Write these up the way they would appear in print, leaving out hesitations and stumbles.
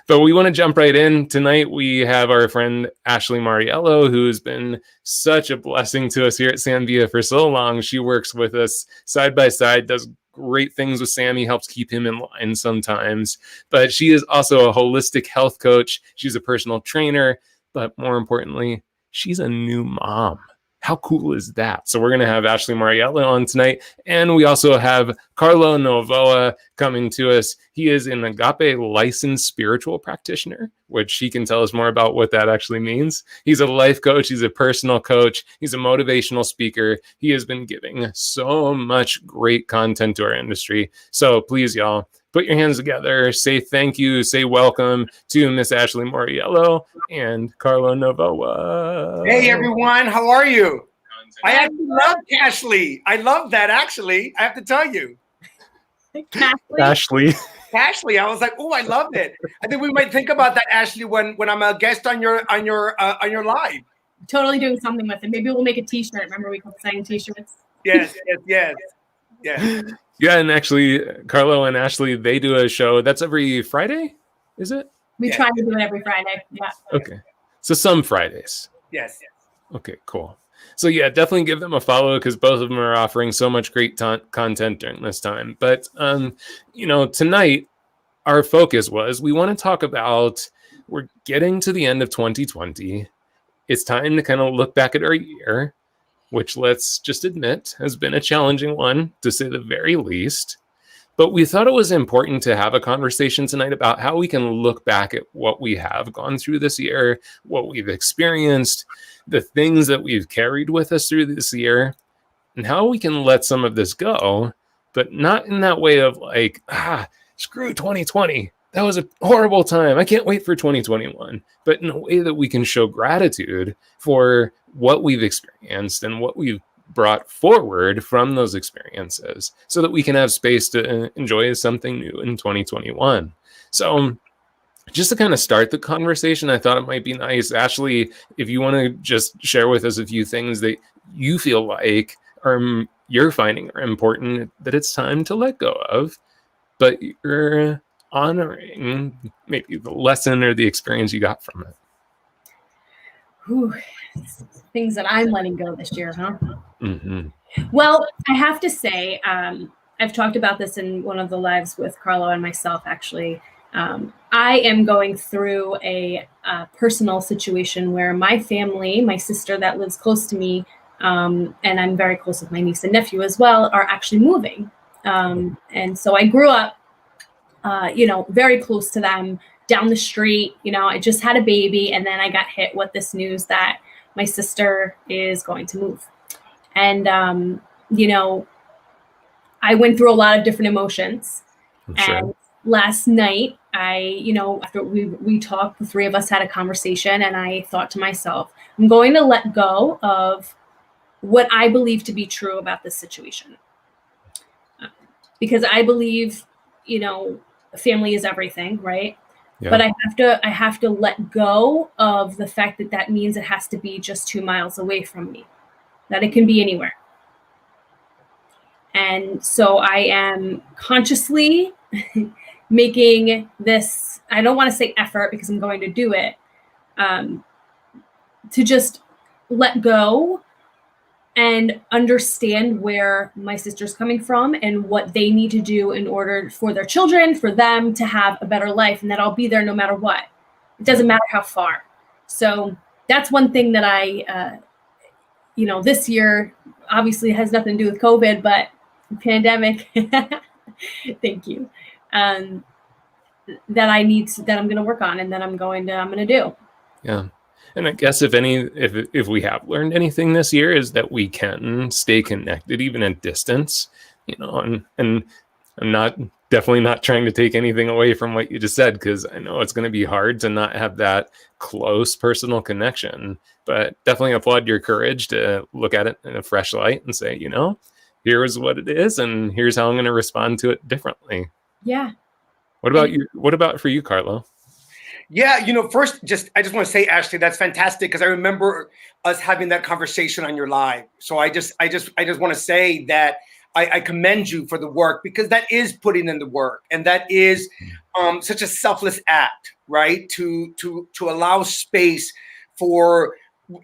But we want to jump right in. Tonight, we have our friend Ashley Mauriello, who's been such a blessing to us here at San Via for so long. She works with us side by side, does great things with Sammy, helps keep him in line sometimes. But she is also a holistic health coach. She's a personal trainer. But more importantly, she's a new mom. How cool is that? So we're going to have Ashley Mauriello on tonight. And we also have Carlo Novoa coming to us. He is an Agape licensed spiritual practitioner, which he can tell us more about what that actually means. He's a life coach. He's a personal coach. He's a motivational speaker. He has been giving so much great content to our industry. So please, y'all, put your hands together, say thank you, say welcome to Miss Ashley Mauriello and Carlo Novoa. Hey, everyone. How are you? I actually love Ashley. I love that, actually. I have to tell you. Ashley. Ashley. I was like, oh, I love it. I think we might think about that, Ashley, when I'm a guest on your live. Totally doing something with it. Maybe we'll make a T-shirt. Remember we kept saying T-shirts? Yes. Yeah, and actually, Carlo and Ashley, they do a show that's every Friday, is it? We try to do it every Friday. Yeah. Okay. So some Fridays. Yes. Okay, cool. So yeah, definitely give them a follow because both of them are offering so much great content during this time. But, tonight, our focus was we want to talk about, we're getting to the end of 2020. It's time to kind of look back at our year, which let's just admit has been a challenging one, to say the very least. But we thought it was important to have a conversation tonight about how we can look back at what we have gone through this year, what we've experienced, the things that we've carried with us through this year, and how we can let some of this go, but not in that way of like, screw 2020. That was a horrible time. I can't wait for 2021. But in a way that we can show gratitude for what we've experienced and what we've brought forward from those experiences so that we can have space to enjoy something new in 2021. So just to kind of start the conversation, I thought it might be nice, Ashley, if you want to just share with us a few things that you feel like you're finding are important that it's time to let go of, but you're honoring maybe the lesson or the experience you got from it. Whew. Things that I'm letting go this year, huh? Mm-hmm. Well, I have to say, I've talked about this in one of the lives with Carlo and myself, actually. I am going through a personal situation where my family, my sister that lives close to me, and I'm very close with my niece and nephew as well, are actually moving. And so I grew up, very close to them, down the street. I just had a baby, and then I got hit with this news that my sister is going to move. And, I went through a lot of different emotions. Sure. And last night, after we talked, the three of us had a conversation, and I thought to myself, I'm going to let go of what I believe to be true about this situation. Because I believe, family is everything, right? Yeah. But I have to let go of the fact that means it has to be just 2 miles away from me, that it can be anywhere. And so I am consciously making this, I don't want to say effort because I'm going to do it, to just let go and understand where my sister's coming from and what they need to do in order for their children, for them to have a better life, and that I'll be there no matter what. It doesn't matter how far. So that's one thing that I, this year obviously has nothing to do with COVID, but pandemic, thank you, that I'm going to work on and that I'm going to do. Yeah. And I guess if we have learned anything this year is that we can stay connected even at distance, and I'm definitely not trying to take anything away from what you just said, because I know it's going to be hard to not have that close personal connection, but definitely applaud your courage to look at it in a fresh light and say, here's what it is, and here's how I'm going to respond to it differently. Yeah. What about you? What about for you, Carlo? Yeah, first, I just want to say, Ashley, that's fantastic because I remember us having that conversation on your live. So I just want to say that I commend you for the work, because that is putting in the work, and that is such a selfless act, right? To allow space for,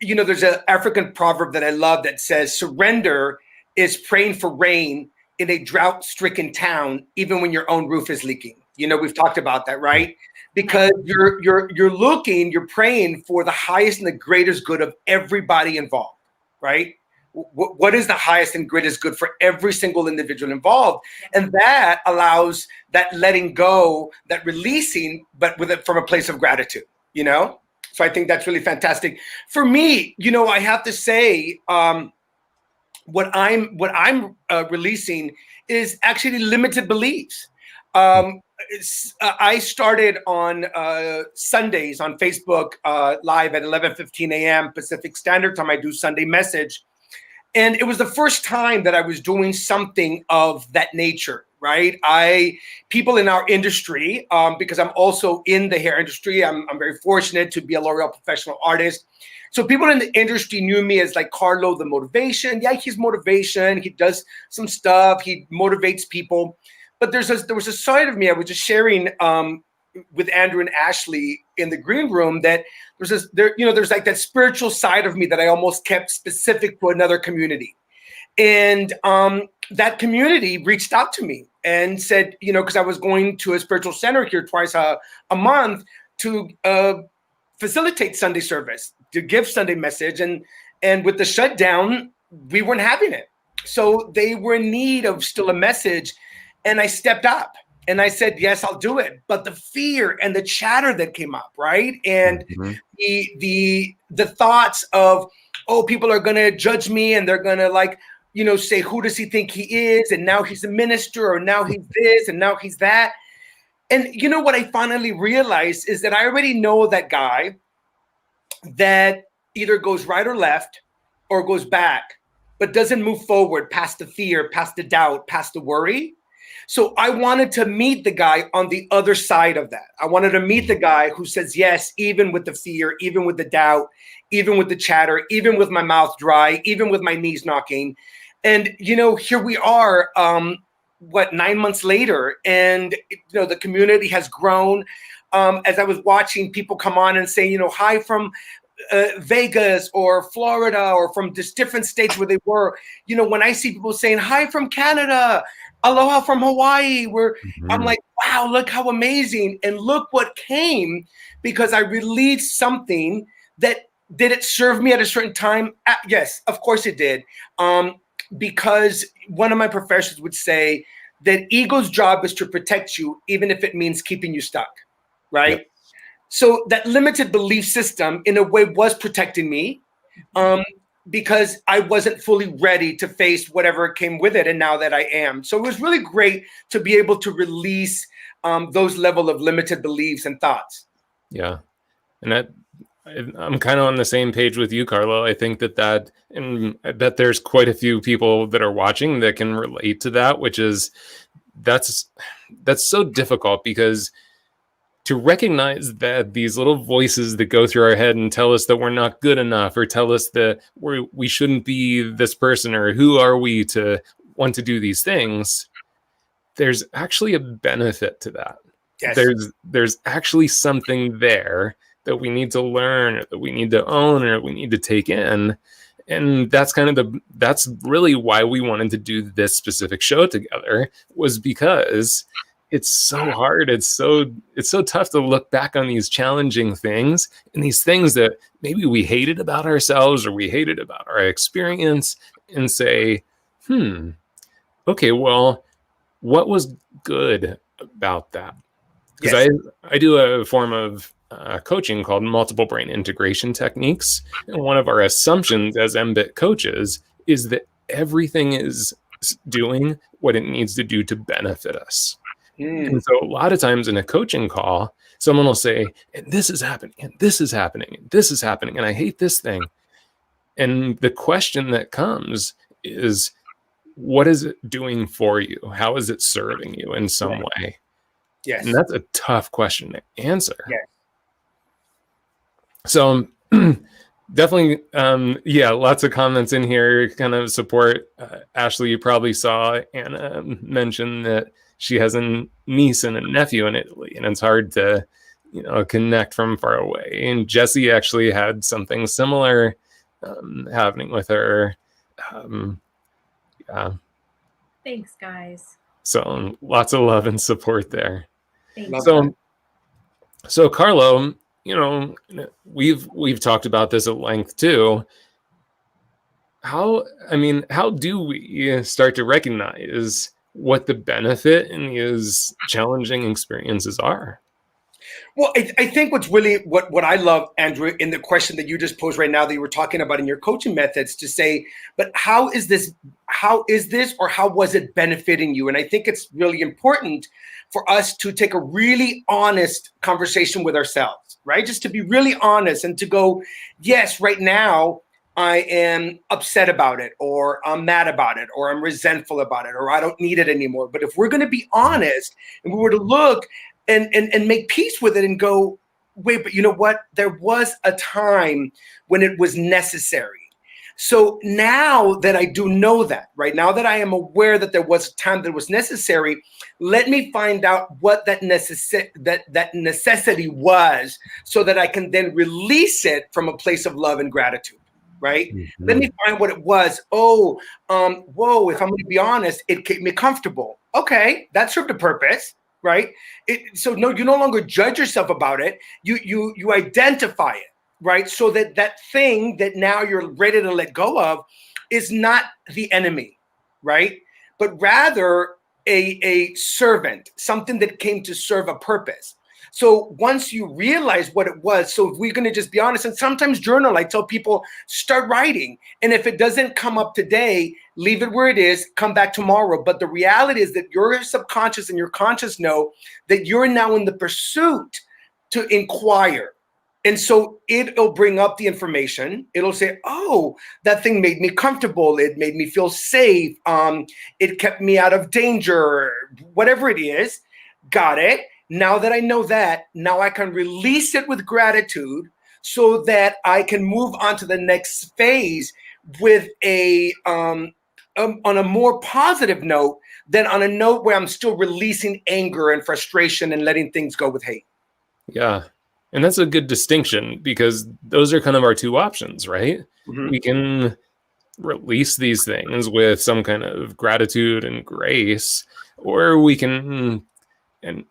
there's an African proverb that I love that says, surrender is praying for rain in a drought-stricken town, even when your own roof is leaking. We've talked about that, right? Because you're praying for the highest and the greatest good of everybody involved, right? What is the highest and greatest good for every single individual involved? And that allows that letting go, that releasing, but with it from a place of gratitude, So I think that's really fantastic. For me, I have to say, what I'm releasing is actually limited beliefs. I started on Sundays on Facebook live at 11:15 a.m. Pacific Standard Time. I do Sunday Message. And it was the first time that I was doing something of that nature, right? People in our industry, because I'm also in the hair industry, I'm very fortunate to be a L'Oreal professional artist. So people in the industry knew me as like Carlo, the motivation. Yeah, he's motivation. He does some stuff. He motivates people. But there was a side of me I was just sharing with Andrew and Ashley in the green room, that there's like that spiritual side of me that I almost kept specific to another community. And that community reached out to me and said, because I was going to a spiritual center here twice a month to facilitate Sunday service, to give Sunday Message. And with the shutdown, we weren't having it. So they were in need of still a message. And I stepped up. And I said, yes, I'll do it. But the fear and the chatter that came up, right? And the thoughts of, oh, people are going to judge me, and they're going to say, who does he think he is? And now he's a minister, or now he's this, and now he's that. And what I finally realized is that I already know that guy that either goes right or left or goes back, but doesn't move forward past the fear, past the doubt, past the worry. So I wanted to meet the guy on the other side of that. I wanted to meet the guy who says yes, even with the fear, even with the doubt, even with the chatter, even with my mouth dry, even with my knees knocking. And, here we are, 9 months later, and, the community has grown. As I was watching people come on and say, hi from Vegas or Florida or from just different states where they were, when I see people saying hi from Canada, aloha from Hawaii, I'm like, wow, look how amazing. And look what came, because I released something that, did it serve me at a certain time? Yes, of course it did. Because one of my professors would say that ego's job is to protect you, even if it means keeping you stuck, right? Yep. So that limited belief system, in a way, was protecting me. Because I wasn't fully ready to face whatever came with it. And now that I am. So it was really great to be able to release those level of limited beliefs and thoughts. Yeah. And I'm kind of on the same page with you, Carlo. I think and I bet there's quite a few people that are watching that can relate to that, which is that's so difficult, because to recognize that these little voices that go through our head and tell us that we're not good enough, or tell us that we shouldn't be this person, or who are we to want to do these things, there's actually a benefit to that. Yes. There's actually something there that we need to learn, or that we need to own, or we need to take in. And that's that's really why we wanted to do this specific show together, was because it's so hard. It's so tough to look back on these challenging things, and these things that maybe we hated about ourselves, or we hated about our experience, and say, okay, well, what was good about that? Because yes. I do a form of coaching called multiple brain integration techniques. And one of our assumptions as MBIT coaches is that everything is doing what it needs to do to benefit us. And so a lot of times in a coaching call, someone will say, and this is happening, and this is happening, and this is happening, and I hate this thing. And the question that comes is, what is it doing for you? How is it serving you in some way? Yes. And that's a tough question to answer. Yes. So definitely. Yeah, lots of comments in here kind of support. Ashley, you probably saw Anna mention that she has a niece and a nephew in Italy, and it's hard to, connect from far away. And Jessie actually had something similar happening with her. Yeah. Thanks, guys. So lots of love and support there. Thanks. So Carlo, we've talked about this at length too. How do we start to recognize what the benefit in these challenging experiences are? Well, I think what's really what I love, Andrew, in the question that you just posed right now that you were talking about in your coaching methods, to say, but how is this, or how was it benefiting you? And I think it's really important for us to take a really honest conversation with ourselves, right? Just to be really honest and to go, yes, right now I am upset about it, or I'm mad about it, or I'm resentful about it, or I don't need it anymore. But if we're going to be honest and we were to look and make peace with it and go, wait, but you know what? There was a time when it was necessary. So now that I do know that, right now that I am aware that there was a time that was necessary, let me find out what that necessity was, so that I can then release it from a place of love and gratitude. Right? Mm-hmm. Let me find what it was. Whoa, if I'm going to be honest, it kept me comfortable. Okay, that served a purpose. Right? So no, you no longer judge yourself about it. You identify it, right? So that thing that now you're ready to let go of is not the enemy, right? But rather a servant, something that came to serve a purpose. So once you realize what it was, so if we're going to just be honest, and sometimes journal, I tell people, start writing. And if it doesn't come up today, leave it where it is, come back tomorrow. But the reality is that your subconscious and your conscious know that you're now in the pursuit to inquire. And so it'll bring up the information. It'll say, oh, that thing made me comfortable. It made me feel safe. It kept me out of danger, whatever it is. Got it. Now that I know that, now I can release it with gratitude, so that I can move on to the next phase with on a more positive note than on a note where I'm still releasing anger and frustration and letting things go with hate. Yeah. And that's a good distinction, because those are kind of our two options, right? Mm-hmm. We can release these things with some kind of gratitude and grace, or we can, and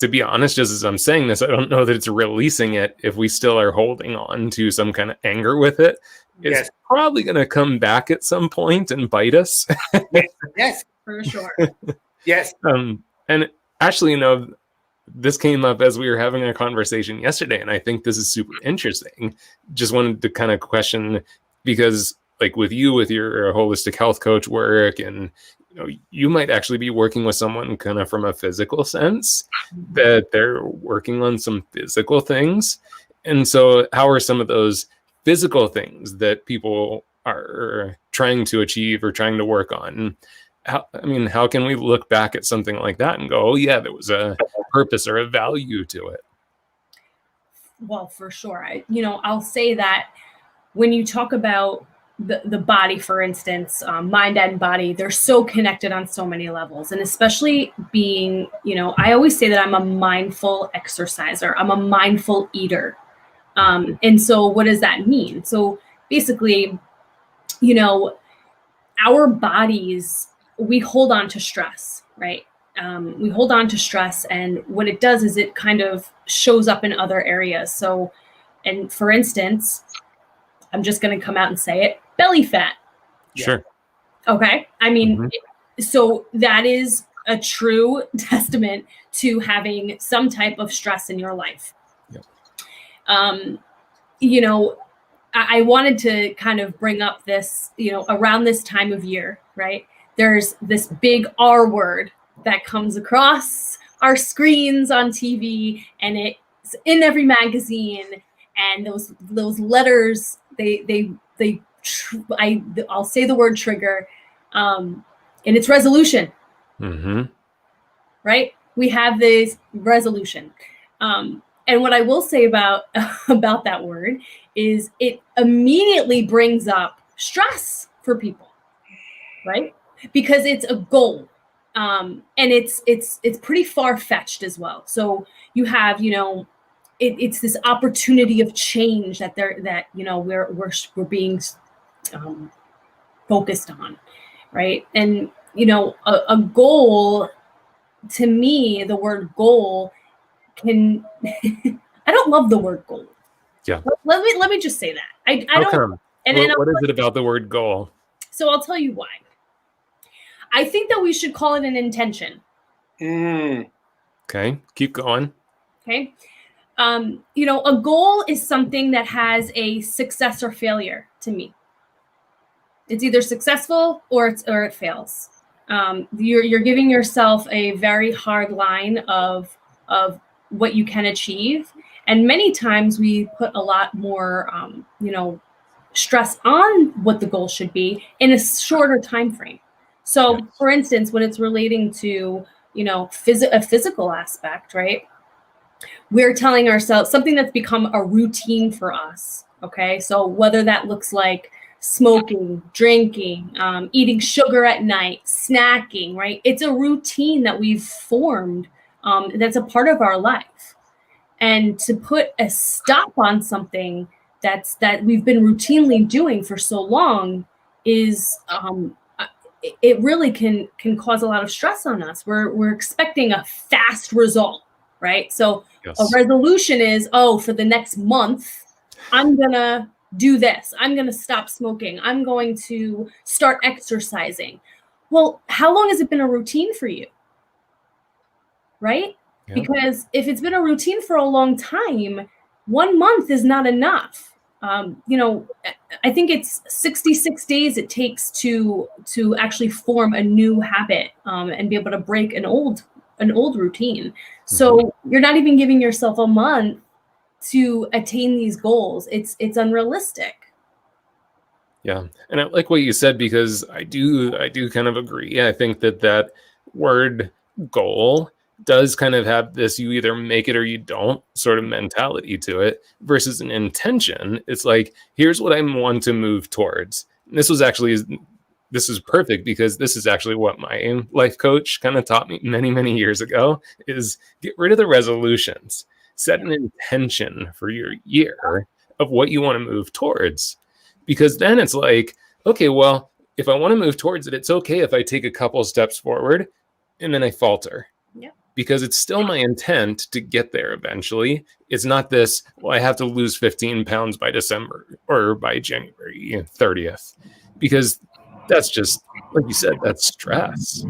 to be honest, just as I'm saying this, I don't know that it's releasing it if we still are holding on to some kind of anger with it. It's probably going to come back at some point and bite us. Yes, for sure. Yes. And actually, this came up as we were having a conversation yesterday, and I think this is super interesting. Just wanted to kind of question, because like with you, with your holistic health coach work, and you might actually be working with someone kind of from a physical sense, that they're working on some physical things. And so how are some of those physical things that people are trying to achieve or trying to work on? How can we look back at something like that and go, oh yeah, there was a purpose or a value to it? Well, for sure. I'll say that when you talk about the body, for instance, mind and body, they're so connected on so many levels. And especially being, I always say that I'm a mindful exerciser. I'm a mindful eater. And so what does that mean? So basically, our bodies, we hold on to stress, right? We hold on to stress, and what it does is it kind of shows up in other areas. So, and for instance, I'm just going to come out and say it, belly fat. Sure. Okay. So that is a true testament to having some type of stress in your life. Yep. I wanted to kind of bring up this, around this time of year, right? There's this big R word that comes across our screens on TV, and it's in every magazine, and those letters, I'll say the word trigger, and it's resolution. Mm-hmm. Right? We have this resolution. And what I will say about about that word is it immediately brings up stress for people, right? Because it's a goal, and it's pretty far fetched as well. So you have, it's this opportunity of change that we're being focused on, right? And a goal, to me, the word goal can I don't love the word goal. Yeah. Let me just say that. I How don't come? and What is it about the word goal? So I'll tell you why. I think that we should call it an intention. Okay, keep going. Okay. A goal is something that has a success or failure to me. It's either successful or it fails. You're giving yourself a very hard line of what you can achieve, and many times we put a lot more stress on what the goal should be in a shorter time frame. So, Yes. for instance, when it's relating to a physical aspect, right? We're telling ourselves something that's become a routine for us. Okay, so whether that looks like smoking, drinking, eating sugar at night, snacking, right? It's a routine that we've formed, that's a part of our life. And to put a stop on something that we've been routinely doing for so long is it really can cause a lot of stress on us. We're expecting a fast result, right? So Yes. a resolution is, for the next month, I'm gonna do this. I'm gonna stop smoking. I'm going to start exercising. Well, how long has it been a routine for you? Right? Yeah. Because if it's been a routine for a long time, 1 month is not enough. I think it's 66 days it takes to actually form a new habit, and be able to break an old routine. So you're not even giving yourself a month to attain these goals. It's unrealistic. Yeah, and I like what you said, because I do kind of agree. I think that word goal does kind of have this you either make it or you don't sort of mentality to it, versus an intention. It's like, here's what I want to move towards. And this is perfect, because this is actually what my life coach kind of taught me many years ago, is get rid of the resolutions. Set an intention for your year of what you want to move towards. Because then it's like, okay, well, if I want to move towards it, it's okay if I take a couple steps forward and then I falter. Yeah. Because it's still my intent to get there eventually. It's not this, well, I have to lose 15 pounds by December or by January 30th. Because that's just, like you said, that's stress.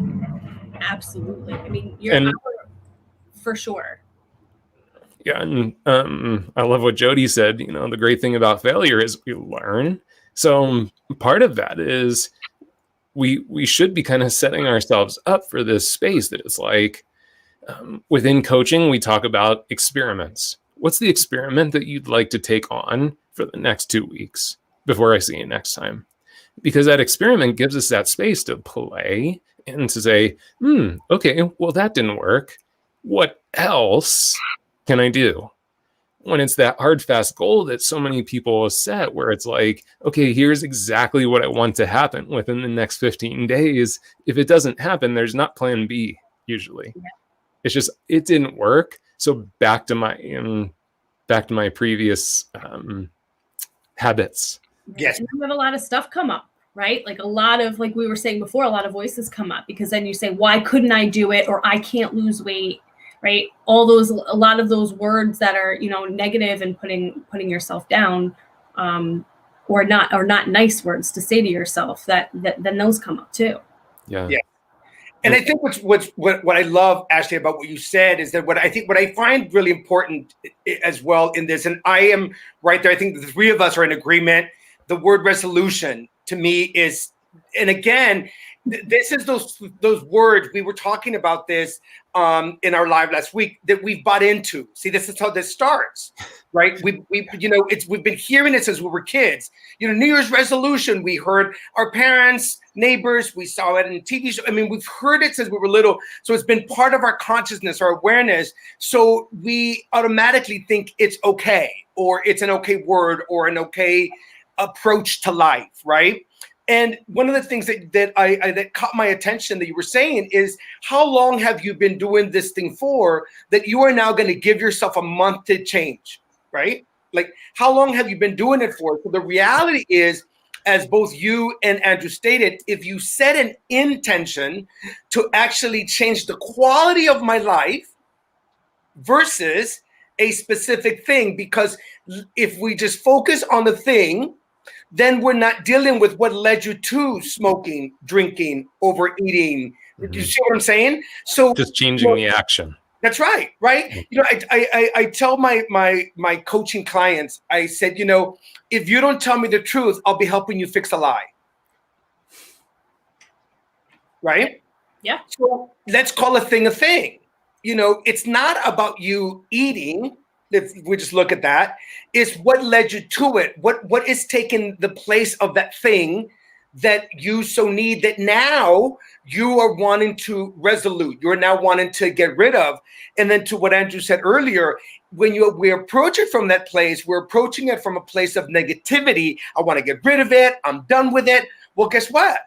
Absolutely. I mean, And for sure. yeah, and I love what Jody said. The great thing about failure is we learn. So part of that is we should be kind of setting ourselves up for this space that is like, within coaching, we talk about experiments. What's the experiment that you'd like to take on for the next 2 weeks before I see you next time? Because that experiment gives us that space to play and to say, okay, well, that didn't work. What else can I do? When it's that hard, fast goal that so many people set, where it's like, okay, here's exactly what I want to happen within the next 15 days. If it doesn't happen, there's not plan B usually. Yeah. It's just, it didn't work. So back to my previous habits. Yes. And we have a lot of stuff come up, right? Like a lot of, like we were saying before, a lot of voices come up, because then you say, why couldn't I do it? Or I can't lose weight. Right? A lot of those words that are, negative and putting yourself down, or not nice words to say to yourself, that then those come up too. Yeah. Yeah. And I think what I love, Ashley, about what you said is that what I find really important as well in this, and I am right there, I think the three of us are in agreement. The word resolution to me is, and again, this is those words we were talking about this in our live last week that we've bought into. See, this is how this starts, right? We've been hearing it since we were kids. New Year's resolution. We heard our parents, neighbors. We saw it in TV shows. I mean, we've heard it since we were little. So it's been part of our consciousness, our awareness. So we automatically think it's okay, or it's an okay word, or an okay approach to life, right? And one of the things that caught my attention that you were saying is, how long have you been doing this thing for that you are now going to give yourself a month to change, right? Like, how long have you been doing it for? So the reality is, as both you and Andrew stated, if you set an intention to actually change the quality of my life versus a specific thing, because if we just focus on the thing, then we're not dealing with what led you to smoking, drinking, overeating. Mm-hmm. Do you see what I'm saying? So just changing the action. That's right, right? I tell my coaching clients, I said, if you don't tell me the truth, I'll be helping you fix a lie. Right? Yeah. So let's call a thing a thing. It's not about you eating. If we just look at that, is what led you to it. What is taking the place of that thing that you so need, that now you are wanting to resolute, you're now wanting to get rid of. And then to what Andrew said earlier, when we approach it from that place, we're approaching it from a place of negativity. I want to get rid of it. I'm done with it. Well, guess what?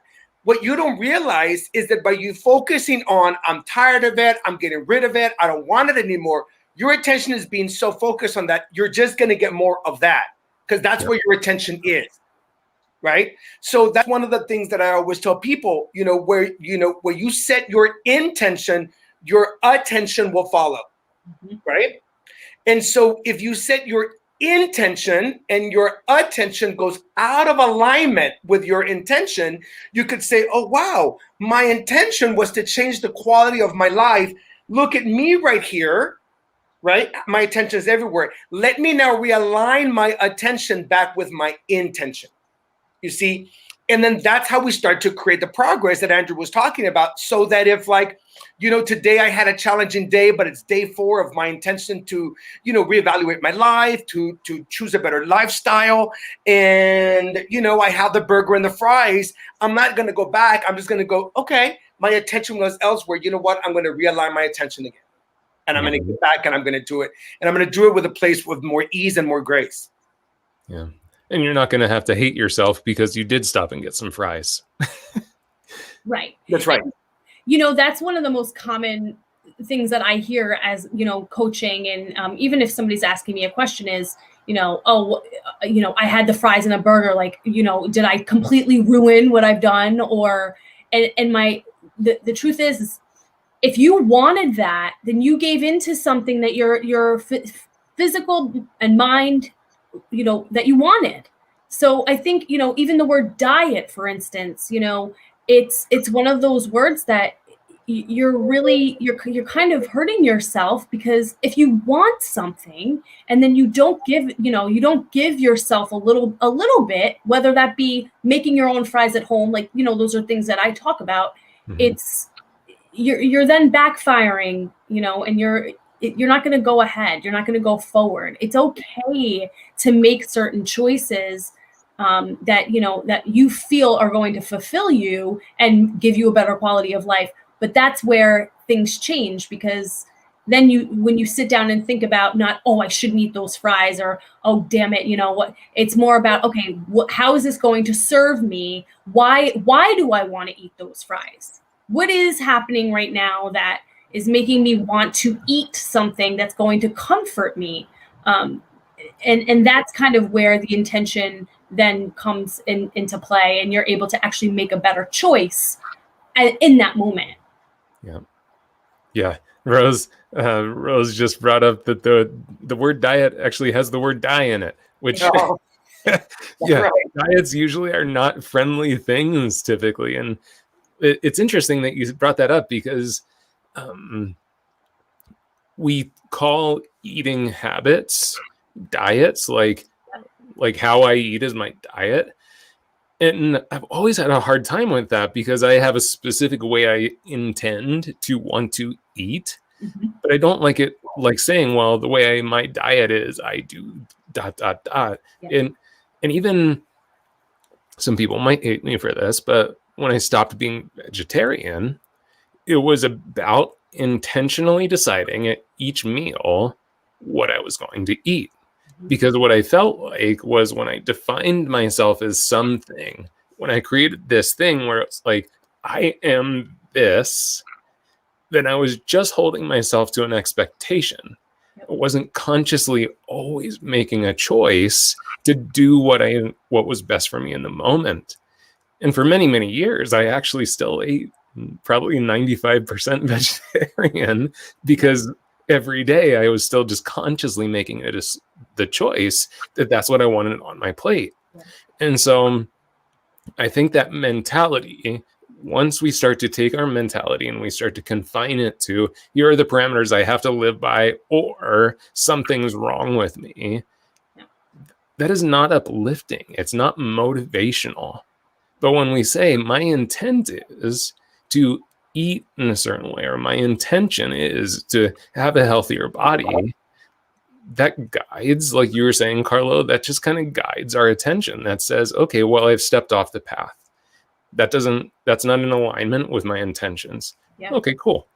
What you don't realize is that by you focusing on, I'm tired of it, I'm getting rid of it, I don't want it anymore, your attention is being so focused on that, you're just going to get more of that, because that's where your attention is, right? So that's one of the things that I always tell people, where you set your intention, your attention will follow, right? And so if you set your intention and your attention goes out of alignment with your intention, you could say, oh, wow, my intention was to change the quality of my life. Look at me right here. Right? My attention is everywhere. Let me now realign my attention back with my intention. You see? And then that's how we start to create the progress that Andrew was talking about. So that if today I had a challenging day, but it's day 4 of my intention to, reevaluate my life, to choose a better lifestyle. And, I have the burger and the fries. I'm not going to go back. I'm just going to go, okay, my attention was elsewhere. You know what? I'm going to realign my attention again. And I'm going to get back and I'm going to do it. And I'm going to do it with a place with more ease and more grace. Yeah. And you're not going to have to hate yourself because you did stop and get some fries. Right. That's right. And, that's one of the most common things that I hear as, coaching. And even if somebody's asking me a question is, I had the fries and a burger, did I completely ruin what I've done? Or, and the truth is, if you wanted that, then you gave into something that your physical and mind, that you wanted. So I think, even the word diet, for instance, it's one of those words that you're kind of hurting yourself, because if you want something and then you don't give yourself a little bit, whether that be making your own fries at home, those are things that I talk about. Mm-hmm. You're then backfiring, and you're not going to go ahead. You're not going to go forward. It's okay to make certain choices that you feel are going to fulfill you and give you a better quality of life. But that's where things change, because then when you sit down and think about not, oh, I shouldn't eat those fries, or, oh, damn it, what, it's more about, okay, how is this going to serve me? Why do I want to eat those fries? What is happening right now that is making me want to eat something that's going to comfort me? And that's kind of where the intention then comes into play, and you're able to actually make a better choice in that moment. Yeah. Rose just brought up that the word diet actually has the word die in it, which right. Diets usually are not friendly things typically. And it's interesting that you brought that up, because we call eating habits diets, like how I eat is my diet. And I've always had a hard time with that because I have a specific way I intend to want to eat, but I don't like it like saying, well, the way my diet is, I do ... Yeah. And even some people might hate me for this, but when I stopped being vegetarian, it was about intentionally deciding at each meal what I was going to eat. Because what I felt like was when I defined myself as something, when I created this thing where it's like, I am this, then I was just holding myself to an expectation. I wasn't consciously always making a choice to do what was best for me in the moment. And for many, many years, I actually still ate probably 95% vegetarian because every day I was still just consciously making it the choice that that's what I wanted on my plate. And so I think that mentality, once we start to take our mentality and we start to confine it to, here are the parameters I have to live by, or something's wrong with me, that is not uplifting. It's not motivational. But when we say my intent is to eat in a certain way, or my intention is to have a healthier body, that guides, like you were saying, Carlo, that just kind of guides our attention. That says, okay, well, I've stepped off the path. That's not in alignment with my intentions. Yeah. Okay, cool.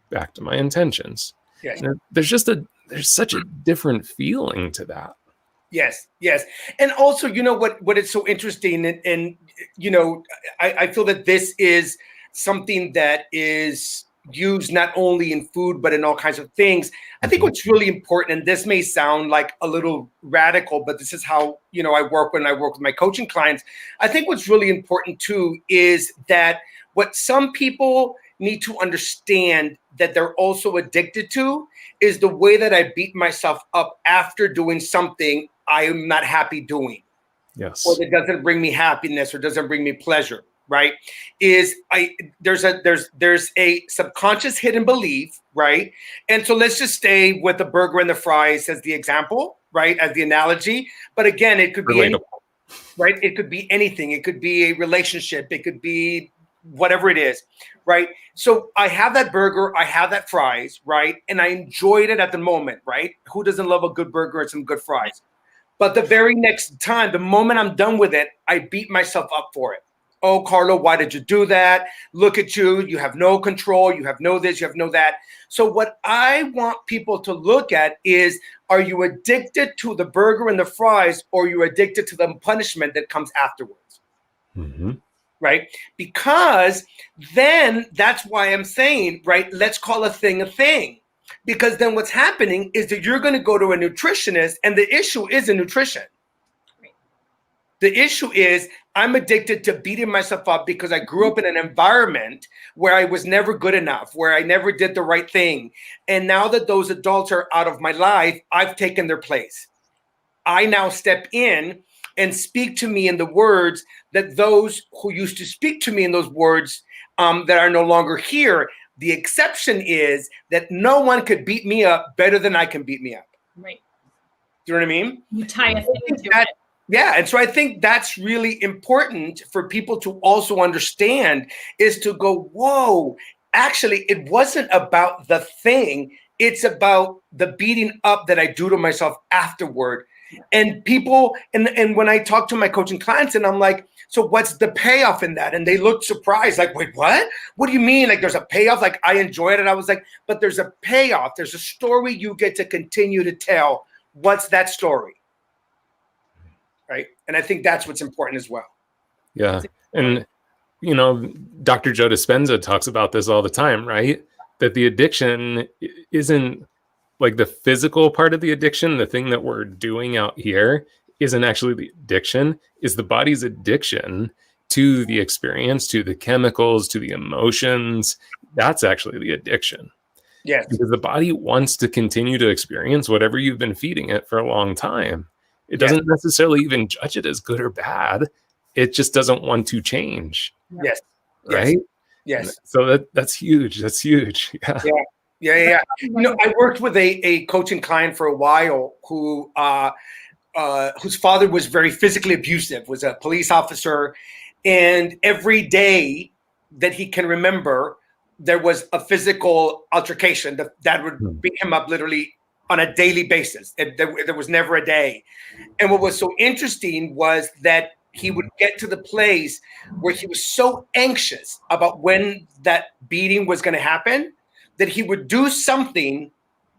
Back to my intentions. Yes. There's such a different feeling to that. Yes. And also, what is so interesting, and I feel that this is something that is used not only in food, but in all kinds of things. I think what's really important, and this may sound like a little radical, but this is how, I work when I work with my coaching clients. I think what's really important too is that what some people need to understand that they're also addicted to is the way that I beat myself up after doing something I am not happy doing. Yes. Or that doesn't bring me happiness or doesn't bring me pleasure, right? There's a subconscious hidden belief, right? And so let's just stay with the burger and the fries as the example, right? As the analogy. But again, it could be anything, right? It could be anything. It could be a relationship. It could be whatever it is, right? So I have that burger, I have that fries, right? And I enjoyed it at the moment, right? Who doesn't love a good burger and some good fries? But the very next time, the moment I'm done with it, I beat myself up for it. Oh, Carlo, why did you do that? Look at you. You have no control. You have no this, you have no that. So what I want people to look at is, are you addicted to the burger and the fries, or are you addicted to the punishment that comes afterwards? Mm-hmm. Right? Because then that's why I'm saying, right, let's call a thing a thing. Because then what's happening is that you're going to go to a nutritionist, and the issue isn't nutrition. The issue is I'm addicted to beating myself up because I grew up in an environment where I was never good enough, where I never did the right thing. And now that those adults are out of my life, I've taken their place. I now step in and speak to me in the words that those who used to speak to me in those words that are no longer here. The exception is that no one could beat me up better than I can beat me up. Right. Do you know what I mean? You tie a thing to it. Yeah. And so I think that's really important for people to also understand, is to go, whoa, actually, it wasn't about the thing. It's about the beating up that I do to myself afterward. And people, and when I talk to my coaching clients and I'm like, so what's the payoff in that? And they look surprised, like, wait, what? What do you mean? Like, there's a payoff? Like, I enjoyed it. I was like, but there's a payoff. There's a story you get to continue to tell. What's that story? Right. And I think that's what's important as well. Yeah. And, Dr. Joe Dispenza talks about this all the time, right? That the addiction isn't like the physical part of the addiction. The thing that we're doing out here isn't actually the addiction, is the body's addiction to the experience, to the chemicals, to the emotions. That's actually the addiction. Yes. Because the body wants to continue to experience whatever you've been feeding it for a long time. It doesn't necessarily even judge it as good or bad. It just doesn't want to change. Yes. Right? Yes. So that's huge. That's huge. Yeah. Yeah. I worked with a coaching client for a while who whose father was very physically abusive, was a police officer, and every day that he can remember, there was a physical altercation that would beat him up literally on a daily basis. There was never a day. And what was so interesting was that he would get to the place where he was so anxious about when that beating was going to happen that he would do something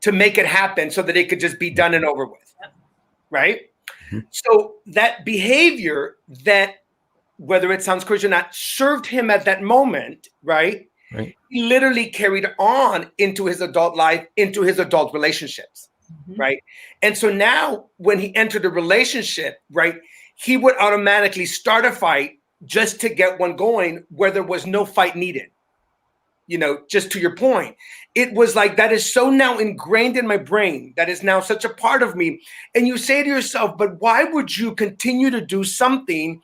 to make it happen so that it could just be done and over with. Right? So that behavior that, whether it sounds crazy or not, served him at that moment, right? He literally carried on into his adult life, into his adult relationships, right? And so now when he entered a relationship, right, he would automatically start a fight just to get one going where there was no fight needed. You know, just to your point, it was like, that is so now ingrained in my brain. That is now such a part of me. And you say to yourself, but why would you continue to do something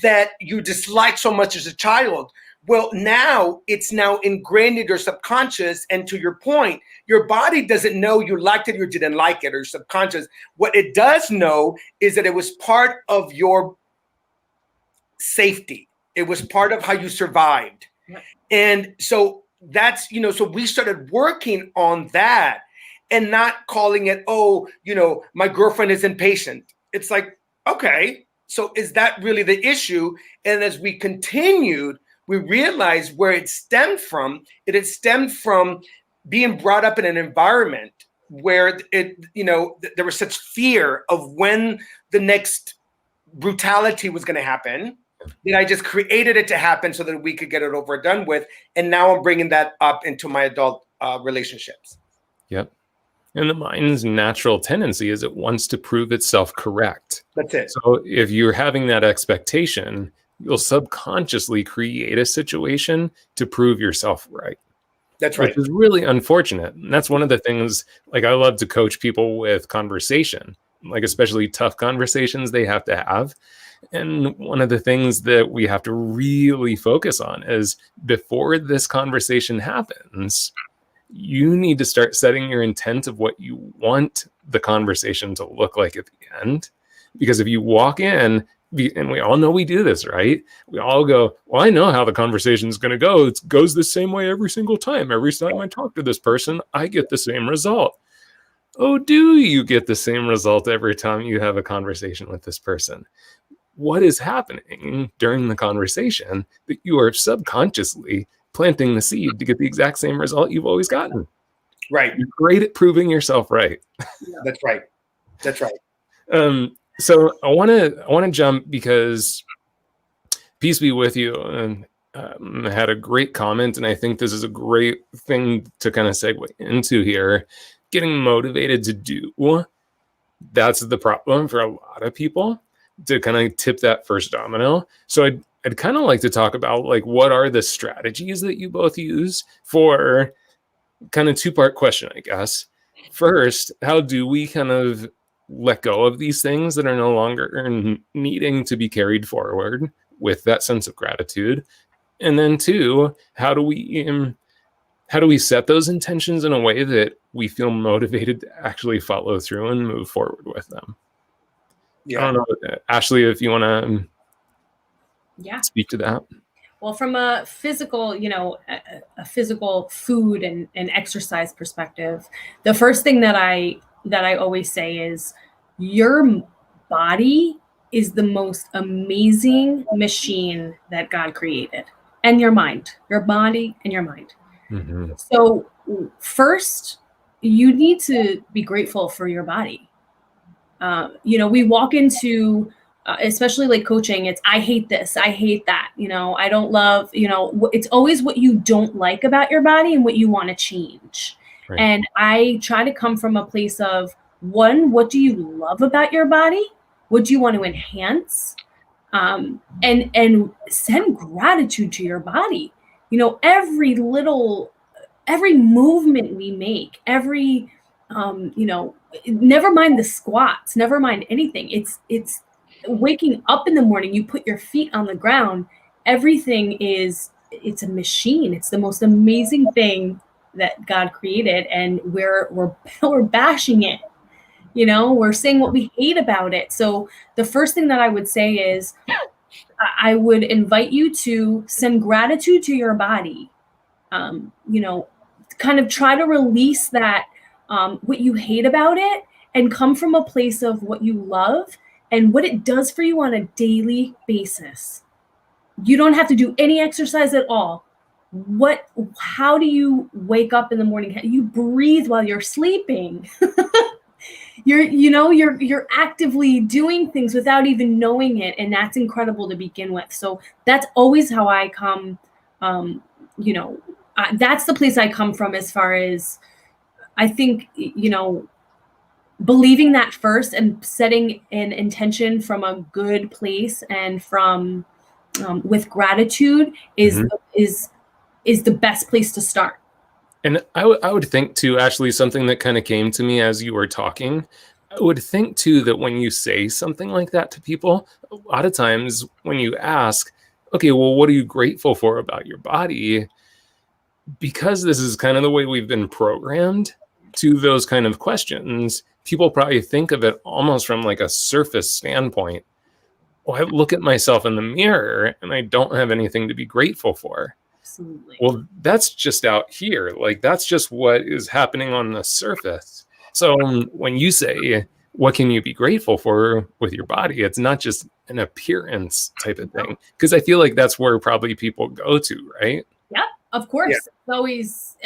that you dislike so much as a child? Well, now it's now ingrained in your subconscious. And to your point, your body doesn't know you liked it or didn't like it, or your subconscious. What it does know is that it was part of your safety. It was part of how you survived. And so that's, you know, so we started working on that and not calling it, oh, you know, my girlfriend is impatient. It's like, okay, so is that really the issue? And as we continued, we realized where it stemmed from. It had stemmed from being brought up in an environment where it, you know, there was such fear of when the next brutality was going to happen. That I just created it to happen so that we could get it over and done with. And now I'm bringing that up into my adult relationships. Yep. And the mind's natural tendency is it wants to prove itself correct. That's it. So if you're having that expectation, you'll subconsciously create a situation to prove yourself right. That's right. Which is really unfortunate. And that's one of the things, like, I love to coach people with conversation, like especially tough conversations they have to have. And one of the things that we have to really focus on is, before this conversation happens, you need to start setting your intent of what you want the conversation to look like at the end. Because if you walk in, and we all know we do this, right? We all go, well, I know how the conversation is going to go. It goes the same way every single time. Every time I talk to this person, I get the same result. Oh, do you get the same result every time you have a conversation with this person? What is happening during the conversation that you are subconsciously planting the seed to get the exact same result you've always gotten? Right. You're great at proving yourself right. That's right. That's right. So I want to jump, because peace be with you, and had a great comment, and I think this is a great thing to kind of segue into here. Getting motivated to do, that's the problem for a lot of people, to kind of tip that first domino. So I'd kind of like to talk about, like, what are the strategies that you both use for, kind of two-part question, I guess. First, how do we kind of let go of these things that are no longer needing to be carried forward with that sense of gratitude? And then two, how do we set those intentions in a way that we feel motivated to actually follow through and move forward with them? Yeah. I don't know, Ashley, if you want to speak to that. Well, from a physical, you know, a physical food and exercise perspective, the first thing that I always say is, your body is the most amazing machine that God created, and your mind, your body and your mind. Mm-hmm. So first, you need to be grateful for your body. You know, we walk into, especially like coaching, it's, I hate this, I hate that, you know, I don't love, you know, it's always what you don't like about your body and what you want to change. Right. And I try to come from a place of, one, what do you love about your body? What do you want to enhance? And send gratitude to your body. You know, every movement we make, every, you know, never mind the squats, never mind anything. It's waking up in the morning, you put your feet on the ground, everything it's a machine. It's the most amazing thing that God created, and we're bashing it. You know, we're saying what we hate about it. So the first thing that I would say is I would invite you to send gratitude to your body. You know, kind of try to release that, what you hate about it, and come from a place of what you love and what it does for you on a daily basis. You don't have to do any exercise at all. How do you wake up in the morning? You breathe while you're sleeping. You're actively doing things without even knowing it, and that's incredible to begin with. So that's always how I come. That's the place I come from, as far as I think, believing that first and setting an intention from a good place and from, with gratitude is Mhm. is the best place to start. And I would think too, Ashley, something that kind of came to me as you were talking. I would think too that when you say something like that to people, a lot of times when you ask, okay, well, what are you grateful for about your body? Because this is kind of the way we've been programmed to those kind of questions, people probably think of it almost from like a surface standpoint. Well, I look at myself in the mirror and I don't have anything to be grateful for. Absolutely. Well, that's just out here. Like, that's just what is happening on the surface. So when you say, what can you be grateful for with your body? It's not just an appearance type of thing. Because I feel like that's where probably people go to, right? Yeah, of course. Yeah. It's always,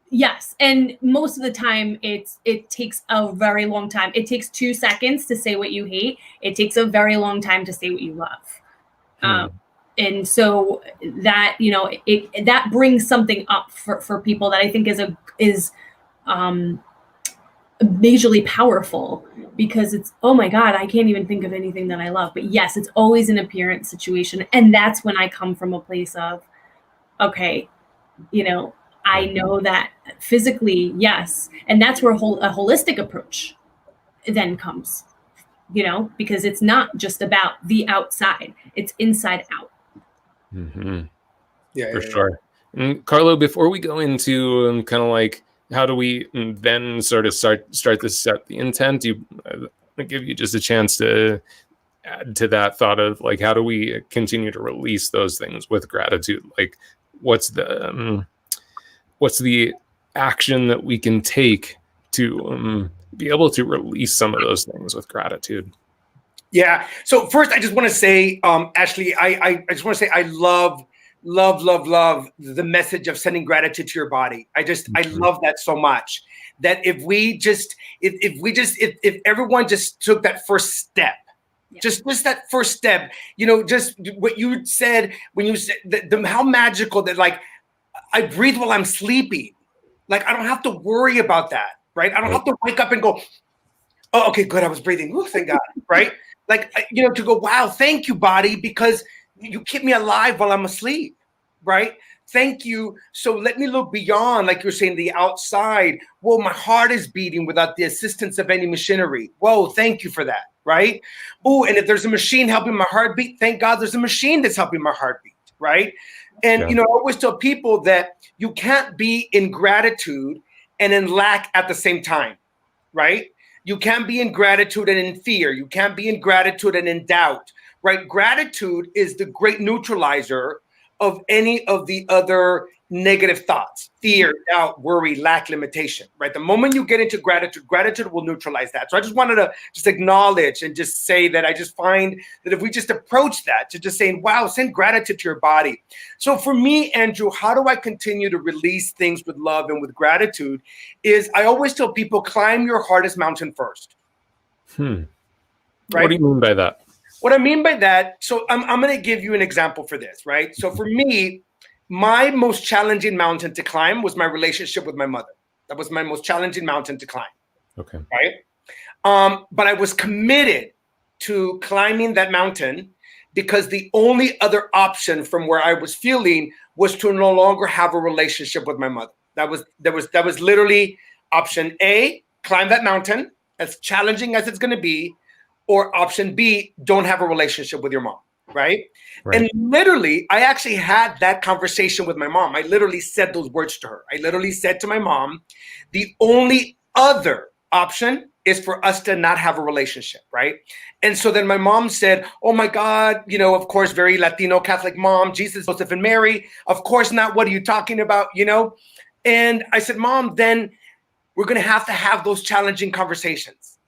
yes. And most of the time it takes a very long time. It takes 2 seconds to say what you hate. It takes a very long time to say what you love. And so that, that brings something up for people that I think is majorly powerful, because it's, oh my God, I can't even think of anything that I love. But yes, it's always an appearance situation. And that's when I come from a place of, okay, I know that physically, yes. And that's where a holistic approach then comes, because it's not just about the outside, it's inside out. Mm-hmm. Yeah, For sure. And Carlo, before we go into kind of like how do we then sort of start to set the intent, I give you just a chance to add to that thought of like how do we continue to release those things with gratitude? Like what's the action that we can take to be able to release some of those things with gratitude? Yeah. So first, I just want to say, Ashley, I just want to say I love the message of sending gratitude to your body. I love that so much. That if everyone just took that first step, just that first step, just what you said when you said how magical that, like, I breathe while I'm sleeping. Like, I don't have to worry about that, right? I don't have to wake up and go, oh, okay, good, I was breathing. Ooh, thank God, right? Like, to go, wow, thank you, body, because you keep me alive while I'm asleep, right? Thank you. So let me look beyond, like you're saying, the outside. Whoa, my heart is beating without the assistance of any machinery. Whoa, thank you for that, right? Oh, and if there's a machine helping my heartbeat, thank God there's a machine that's helping my heartbeat, right? And, I always tell people that you can't be in gratitude and in lack at the same time, right? You can't be in gratitude and in fear. You can't be in gratitude and in doubt, right? Gratitude is the great neutralizer of any of the other negative thoughts: fear, doubt, worry, lack, limitation, right? The moment you get into gratitude, gratitude will neutralize that. So I just wanted to just acknowledge and just say that I just find that if we just approach that to just saying, wow, send gratitude to your body. So for me, Andrew, how do I continue to release things with love and with gratitude is I always tell people, climb your hardest mountain first. Right? What do you mean by that? What I mean by that, so I'm going to give you an example for this, right? So for me, my most challenging mountain to climb was my relationship with my mother. That was my most challenging mountain to climb. Okay. Right? But I was committed to climbing that mountain because the only other option from where I was feeling was to no longer have a relationship with my mother. That was literally option A, climb that mountain, as challenging as it's going to be, or option B, don't have a relationship with your mom, right? And literally, I actually had that conversation with my mom. I literally said those words to her. I literally said to my mom, the only other option is for us to not have a relationship, right? And so then my mom said, oh my God, you know, of course, very Latino Catholic mom, Jesus, Joseph, and Mary. Of course not. What are you talking about? You know? And I said, Mom, then we're going to have those challenging conversations,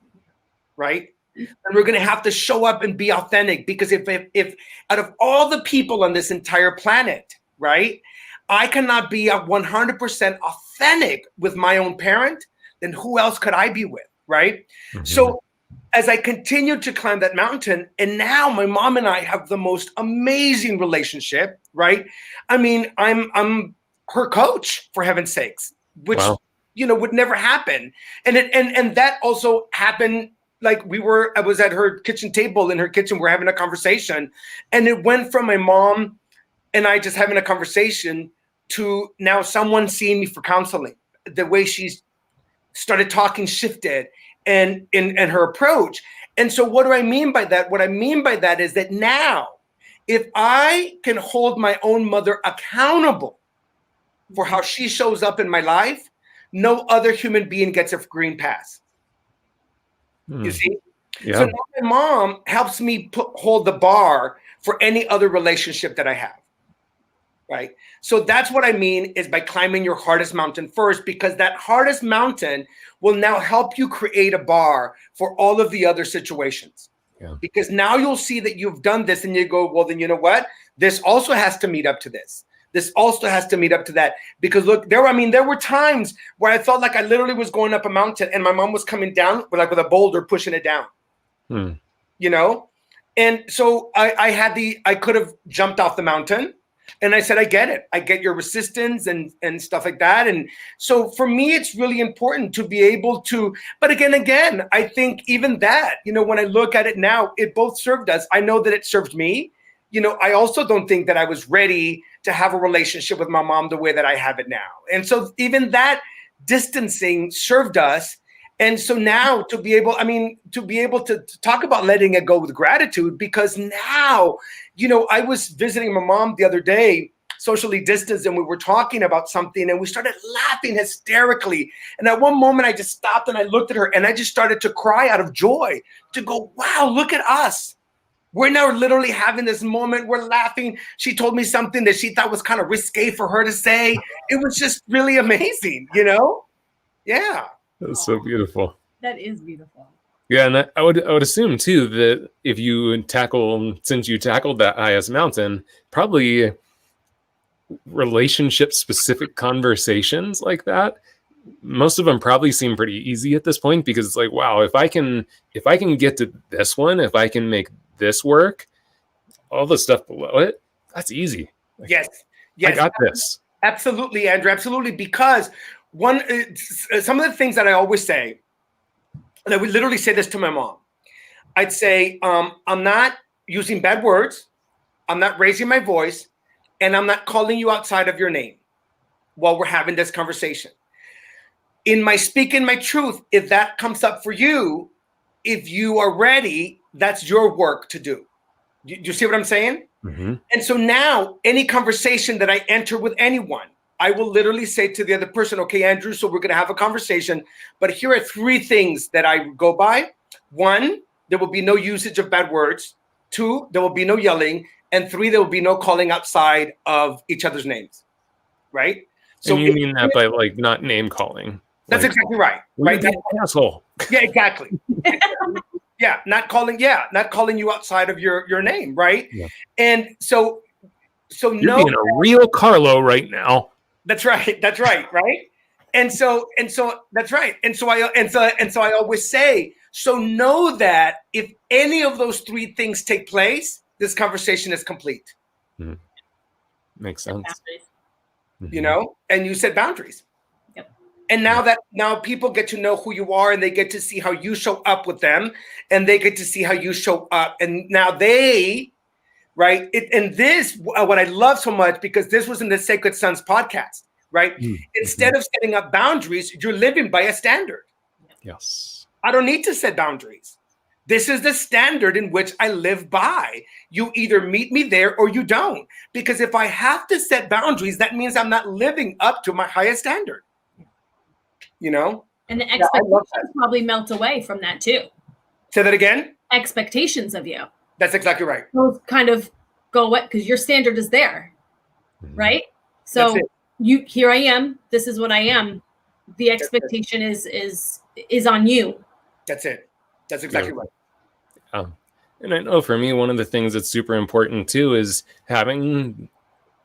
right? And we're going to have to show up and be authentic, because if out of all the people on this entire planet, right, I cannot be 100% authentic with my own parent, then who else could I be with, right? Mm-hmm. So as I continued to climb that mountain, and now my mom and I have the most amazing relationship, right? I mean, I'm her coach, for heaven's sakes, which, wow, you know, would never happen. And that also happened. Like I was at her kitchen table in her kitchen, we're having a conversation, and it went from my mom and I just having a conversation to now someone seeing me for counseling. The way she's started talking shifted and in her approach. And so what do I mean by that? What I mean by that is that now, if I can hold my own mother accountable for how she shows up in my life, no other human being gets a green pass. You see? Yeah. So now my mom helps me hold the bar for any other relationship that I have, right? So that's what I mean is by climbing your hardest mountain first, because that hardest mountain will now help you create a bar for all of the other situations. Yeah. Because now you'll see that you've done this and you go, well, then you know what? This also has to meet up to this. This also has to meet up to that. Because look, there were times where I felt like I literally was going up a mountain and my mom was coming down with a boulder, pushing it down, you know? And so I could have jumped off the mountain, and I said, I get it. I get your resistance and stuff like that. And so for me, it's really important to be able to, but again, I think even that, you know, when I look at it now, it both served us. I know that it served me. You know, I also don't think that I was ready to have a relationship with my mom the way that I have it now. And so even that distancing served us. And so now to be able to talk about letting it go with gratitude, because now, you know, I was visiting my mom the other day, socially distanced, and we were talking about something and we started laughing hysterically. And at one moment I just stopped and I looked at her and I just started to cry out of joy, to go, wow, look at us. We're now literally having this moment. We're laughing. She told me something that she thought was kind of risque for her to say. It was just really amazing, you know? Yeah. That's so beautiful. That is beautiful. Yeah, and I would assume too that if since you tackled that highest mountain, probably relationship specific conversations like that, most of them probably seem pretty easy at this point, because it's like, wow, if I can get to this one, if I can make this work, all the stuff below it, that's easy. Yes. I got this. Absolutely, Andrew. Absolutely. Because some of the things that I always say, and I would literally say this to my mom, I'd say, I'm not using bad words, I'm not raising my voice, and I'm not calling you outside of your name while we're having this conversation. In my speaking my truth, if that comes up for you, if you are ready, that's your work to do. Do you see what I'm saying? Mm-hmm. And so now any conversation that I enter with anyone, I will literally say to the other person, okay, Andrew, so we're going to have a conversation, but here are 3 things that I go by. 1, there will be no usage of bad words. 2, there will be no yelling. And 3, there will be no calling outside of each other's names. Right? So you mean that by like not name calling? That's exactly right. Right? That's asshole. Yeah, exactly. Yeah, not calling you outside of your name, right? Yeah. And so you're being a real Carlo right now. That's right, right? And so that's right. And so I always say, so know that if any of those 3 things take place, this conversation is complete. Makes sense. You know, and you said boundaries. And now people get to know who you are, and they get to see how you show up with them, and they get to see how you show up. And now they, right? What I love so much, because this was in the Sacred Sons podcast, right? Mm-hmm. Instead of setting up boundaries, you're living by a standard. Yes. I don't need to set boundaries. This is the standard in which I live by. You either meet me there or you don't. Because if I have to set boundaries, that means I'm not living up to my highest standard. You know? And the Yeah, I love that. expectations probably melt away from that too. Say that again. Expectations of you. That's exactly right. Those kind of go away because your standard is there, right? So here I am. This is what I am. The expectation is on you. That's it. That's exactly right. And I know for me, one of the things that's super important too is having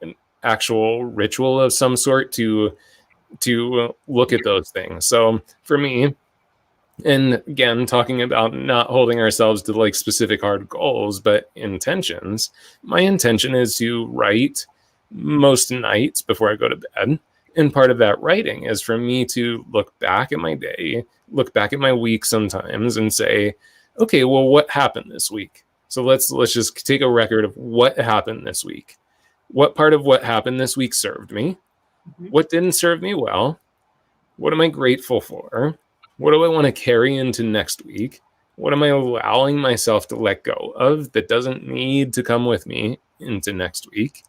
an actual ritual of some sort to look at those things. So for me, and again, talking about not holding ourselves to like specific hard goals, but intentions, my intention is to write most nights before I go to bed. And part of that writing is for me to look back at my day, look back at my week sometimes and say, okay, well, what happened this week? So let's just take a record of what happened this week. What part of what happened this week served me? What didn't serve me well? What am I grateful for? What do I want to carry into next week? What am I allowing myself to let go of that doesn't need to come with me into next week?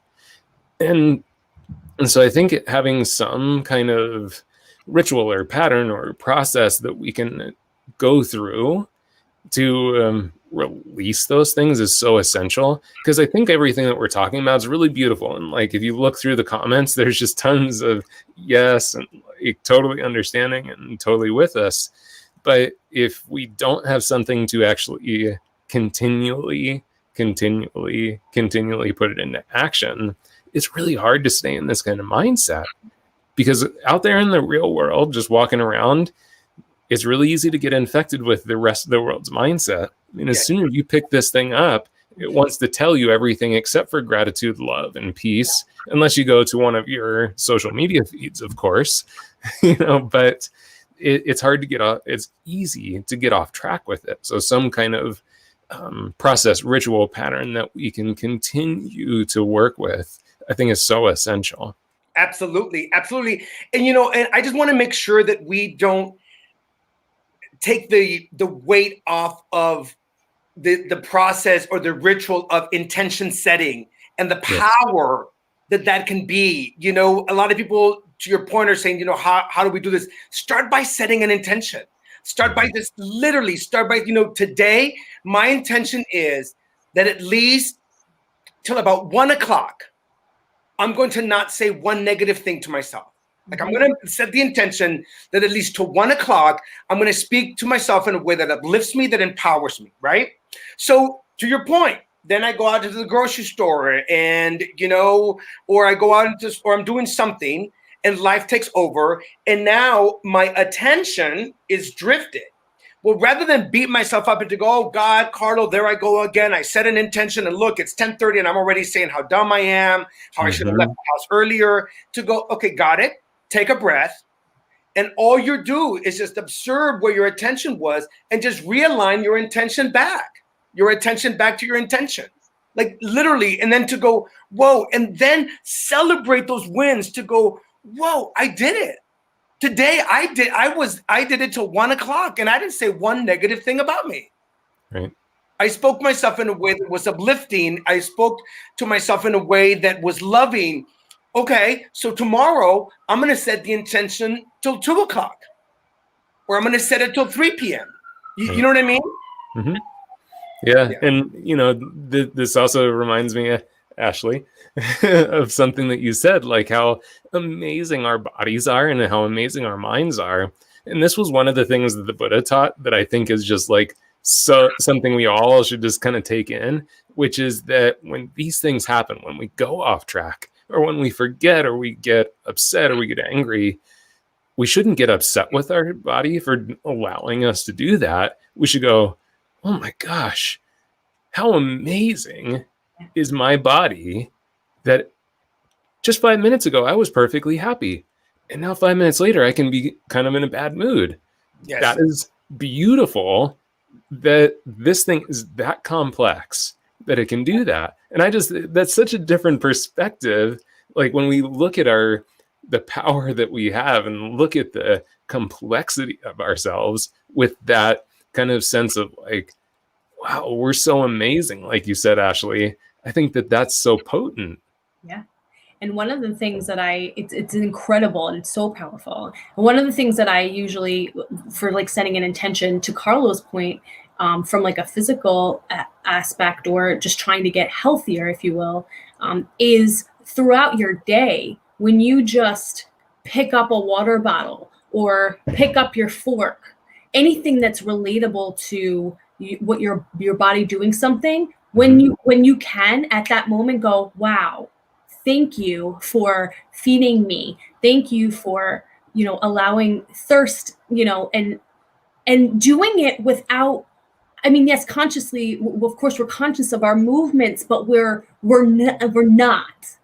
And so I think having some kind of ritual or pattern or process that we can go through to release those things is so essential, because I think everything that we're talking about is really beautiful. And like, if you look through the comments, there's just tons of yes and like, totally understanding and totally with us. But if we don't have something to actually continually put it into action, it's really hard to stay in this kind of mindset, because out there in the real world, just walking around, it's really easy to get infected with the rest of the world's mindset. I mean, as soon as you pick this thing up, it wants to tell you everything except for gratitude, love, and peace, unless you go to one of your social media feeds, of course. But it's hard to get off. It's easy to get off track with it. So some kind of process, ritual, pattern that we can continue to work with, I think is so essential. Absolutely. And, and I just want to make sure that we don't take the weight off of the process or the ritual of intention setting and the power that can be. A lot of people, to your point, are saying, how do we do this? Start by setting an intention. Start by today, my intention is that at least till about 1 o'clock, I'm going to not say one negative thing to myself. Like, I'm going to set the intention that at least till 1 o'clock, I'm going to speak to myself in a way that uplifts me, that empowers me, right? So to your point, then I go out to the grocery store and, or I go out or I'm doing something and life takes over. And now my attention is drifted. Well, rather than beat myself up and to go, oh God, Carlo, there I go again. I set an intention and look, it's 10:30 and I'm already saying how dumb I am, how I should have left the house earlier, to go, okay, got it. Take a breath. And all you do is just observe where your attention was and just realign your attention back to your intention. Like literally, and then to go, whoa, and then celebrate those wins to go, whoa, I did it. Today I did it till 1 o'clock and I didn't say one negative thing about me. Right. I spoke to myself in a way that was uplifting. I spoke to myself in a way that was loving. Okay, so tomorrow I'm going to set the intention till 2 o'clock, or I'm going to set it till 3 p.m. You know what I mean? Mm-hmm. Yeah. And, this also reminds me, Ashley, of something that you said, like how amazing our bodies are and how amazing our minds are. And this was one of the things that the Buddha taught that I think is just like something we all should just kind of take in, which is that when these things happen, when we go off track, or when we forget, or we get upset, or we get angry, we shouldn't get upset with our body for allowing us to do that. We should go, oh my gosh, how amazing is my body that just 5 minutes ago I was perfectly happy. And now 5 minutes later, I can be kind of in a bad mood. Yes. That is beautiful that this thing is that complex that it can do that. And that's such a different perspective. Like when we look at the power that we have and look at the complexity of ourselves with that kind of sense of like, wow, we're so amazing. Like you said, Ashley, I think that's so potent. Yeah. And one of the things that it's incredible and it's so powerful. And one of the things that I usually, for like setting an intention, to Carlo's point, from like a physical aspect or just trying to get healthier, if you will, is throughout your day, when you just pick up a water bottle or pick up your fork, anything that's relatable to what your body doing something, when you can at that moment go, wow, thank you for feeding me. Thank you for, allowing thirst, and doing it without, I mean, yes, consciously, of course, we're conscious of our movements, but we're not.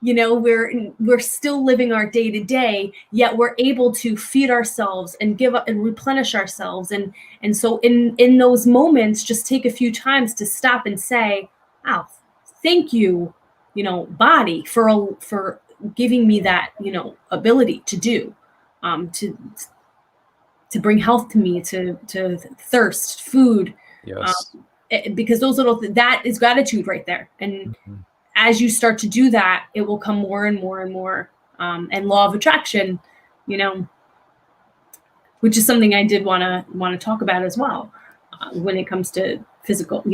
We're still living our day to day, yet we're able to feed ourselves and give up and replenish ourselves. And so in those moments, just take a few times to stop and say, "Wow, thank you, body, for giving me that, ability to do, to bring health to me, to thirst, food." Yes. Because that is gratitude right there. And as you start to do that, it will come more and more and more. And law of attraction, which is something I did want to talk about as well, when it comes to physical,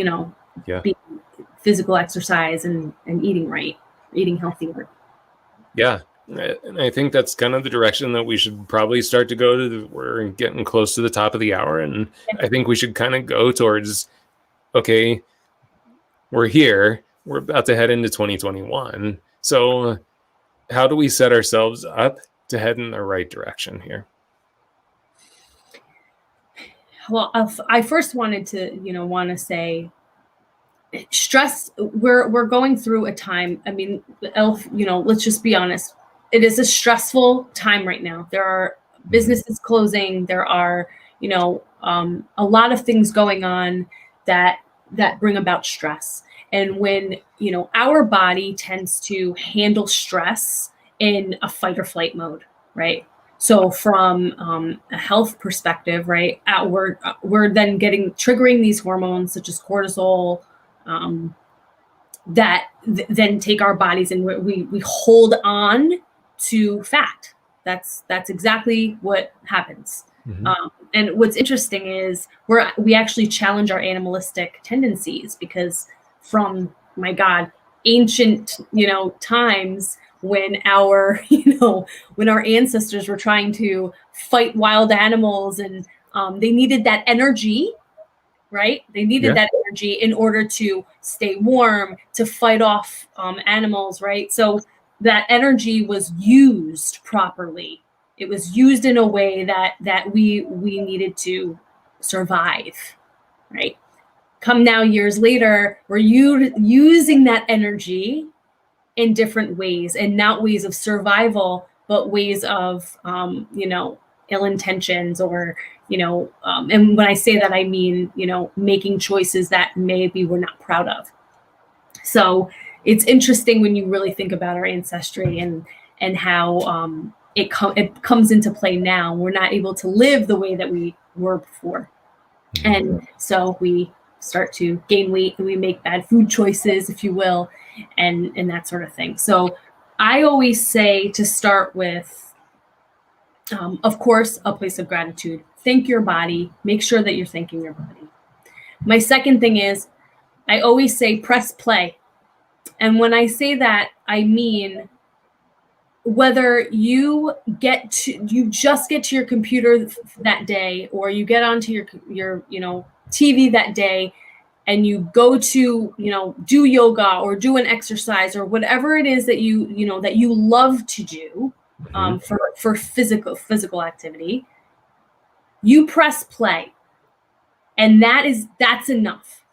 physical exercise and eating right, eating healthier. Yeah. And I think that's kind of the direction that we should probably start to go to. We're getting close to the top of the hour. And I think we should kind of go towards, okay, we're here. We're about to head into 2021. So how do we set ourselves up to head in the right direction here? Well, I first wanted to, say stress. We're going through a time. I mean, let's just be honest. It is a stressful time right now. There are businesses closing. There are, a lot of things going on that bring about stress. And when, our body tends to handle stress in a fight or flight mode, right? So from a health perspective, right, we're then triggering these hormones such as cortisol, that then take our bodies and we hold on to fat. That's exactly what happens. And what's interesting is we actually challenge our animalistic tendencies, because from, my God, ancient, times, when our ancestors were trying to fight wild animals, and they needed that energy, right? They needed that energy in order to stay warm, to fight off animals, right? So that energy was used properly. It was used in a way that we needed to survive, right? Come now, years later, we're using that energy in different ways, and not ways of survival, but ways of, ill intentions, or, and when I say that, I mean, making choices that maybe we're not proud of. So it's interesting when you really think about our ancestry and how it comes into play now. We're not able to live the way that we were before. And so we start to gain weight, and we make bad food choices, if you will, and that sort of thing. So I always say to start with, of course, a place of gratitude. Thank your body. Make sure that you're thanking your body. My second thing is, I always say press play. And when I say that, I mean, whether you just get to your computer that day, or you get onto your TV that day, and you go to do yoga or do an exercise or whatever it is that you love to do, for physical activity, you press play, and that's enough.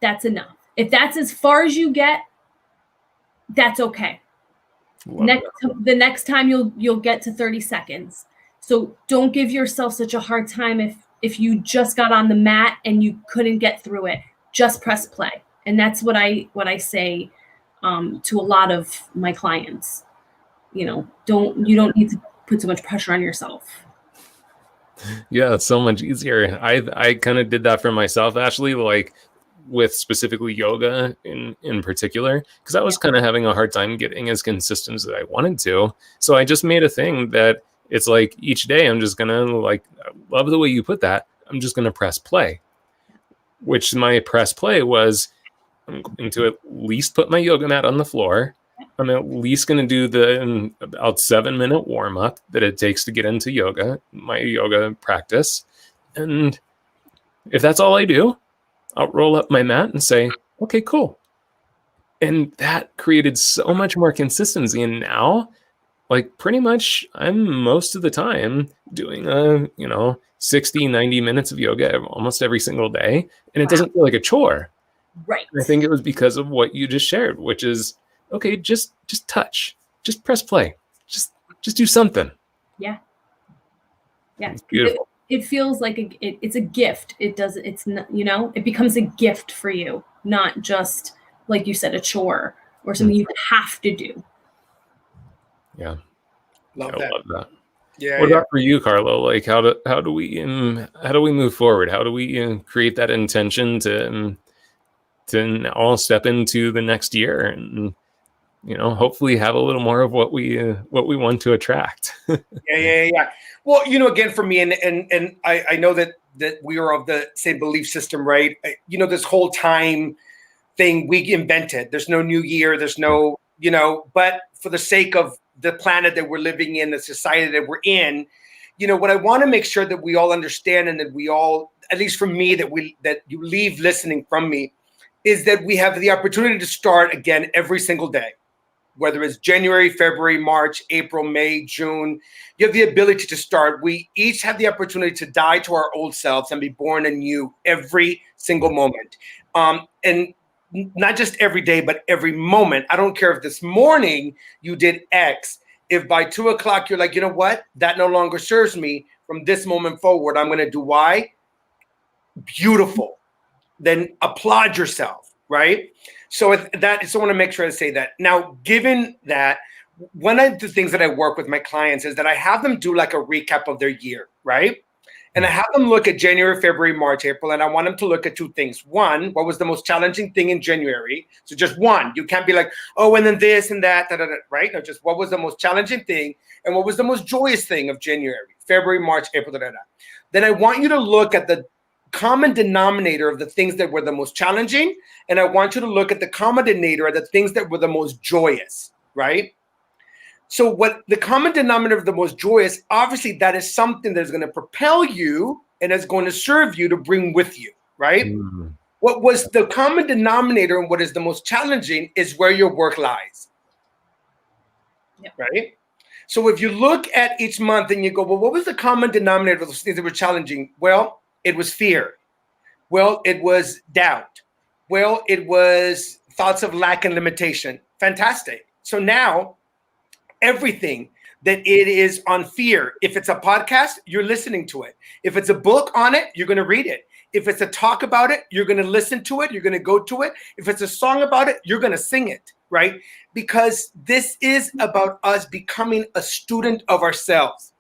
That's enough. If that's as far as you get, that's okay. The next time you'll get to 30 seconds. So don't give yourself such a hard time if you just got on the mat and you couldn't get through it. Just press play. And that's what I say to a lot of my clients. You don't need to put so much pressure on yourself. Yeah, it's so much easier. I kind of did that for myself, Ashley. Like, with specifically yoga in particular, because I was kind of having a hard time getting as consistent as I wanted to. So I just made a thing that it's like each day I'm just gonna, like, I love the way you put that, I'm just gonna press play. Which my press play was, I'm going to at least put my yoga mat on the floor. I'm at least going to do the about 7-minute warm up that it takes to get into yoga, my yoga practice. And if that's all I do, I'll roll up my mat and say, okay, cool. And that created so much more consistency. And now, like, pretty much I'm most of the time doing 60, 90 minutes of yoga almost every single day. And it doesn't feel like a chore. Right. I think it was because of what you just shared, which is, okay, just touch, just press play, just do something. Yeah. It's beautiful. It feels like it's a gift. It's not, it becomes a gift for you, not just, like you said, a chore or something you have to do. Yeah. Love I love that. Yeah. What about for you, Carlo? Like, how do we move forward? How do we create that intention to now step into the next year and hopefully have a little more of what we want to attract? Yeah. Well, again, for me, and I know that we are of the same belief system, right? This whole time thing we invented. There's no new year. There's no, but for the sake of the planet that we're living in, the society that we're in, what I want to make sure that we all understand, and that we all, at least for me, that you leave listening from me, is that we have the opportunity to start again every single day. Whether it's January, February, March, April, May, June, you have the ability to start. We each have the opportunity to die to our old selves and be born anew every single moment. And not just every day, but every moment. I don't care if this morning you did X. If by 2:00 you're like, you know what? That no longer serves me. From this moment forward, I'm going to do Y. Beautiful. Then applaud yourself, right? So I want to make sure I say that. Now, given that, one of the things that I work with my clients is that I have them do like a recap of their year, right? And I have them look at January, February, March, April, and I want them to look at two things. One, what was the most challenging thing in January? So just one. You can't be like, oh, and then this and that, right? No, just what was the most challenging thing and what was the most joyous thing of January, February, March, April, Then I want you to look at the common denominator of the things that were the most challenging, and I want you to look at the common denominator of the things that were the most joyous, right? So what the common denominator of the most joyous, obviously that is something that's going to propel you and is going to serve you to bring with you, right? Mm-hmm. What was the common denominator and what is the most challenging is where your work lies, right? So if you look at each month and you go, well, what was the common denominator of those things that were challenging? Well, it was fear. Well, it was doubt. Well, it was thoughts of lack and limitation. Fantastic. So now everything that it is on fear, if it's a podcast, you're listening to it. If it's a book on it, you're going to read it. If it's a talk about it, you're going to listen to it. You're going to go to it. If it's a song about it, you're going to sing it, right? Because this is about us becoming a student of ourselves.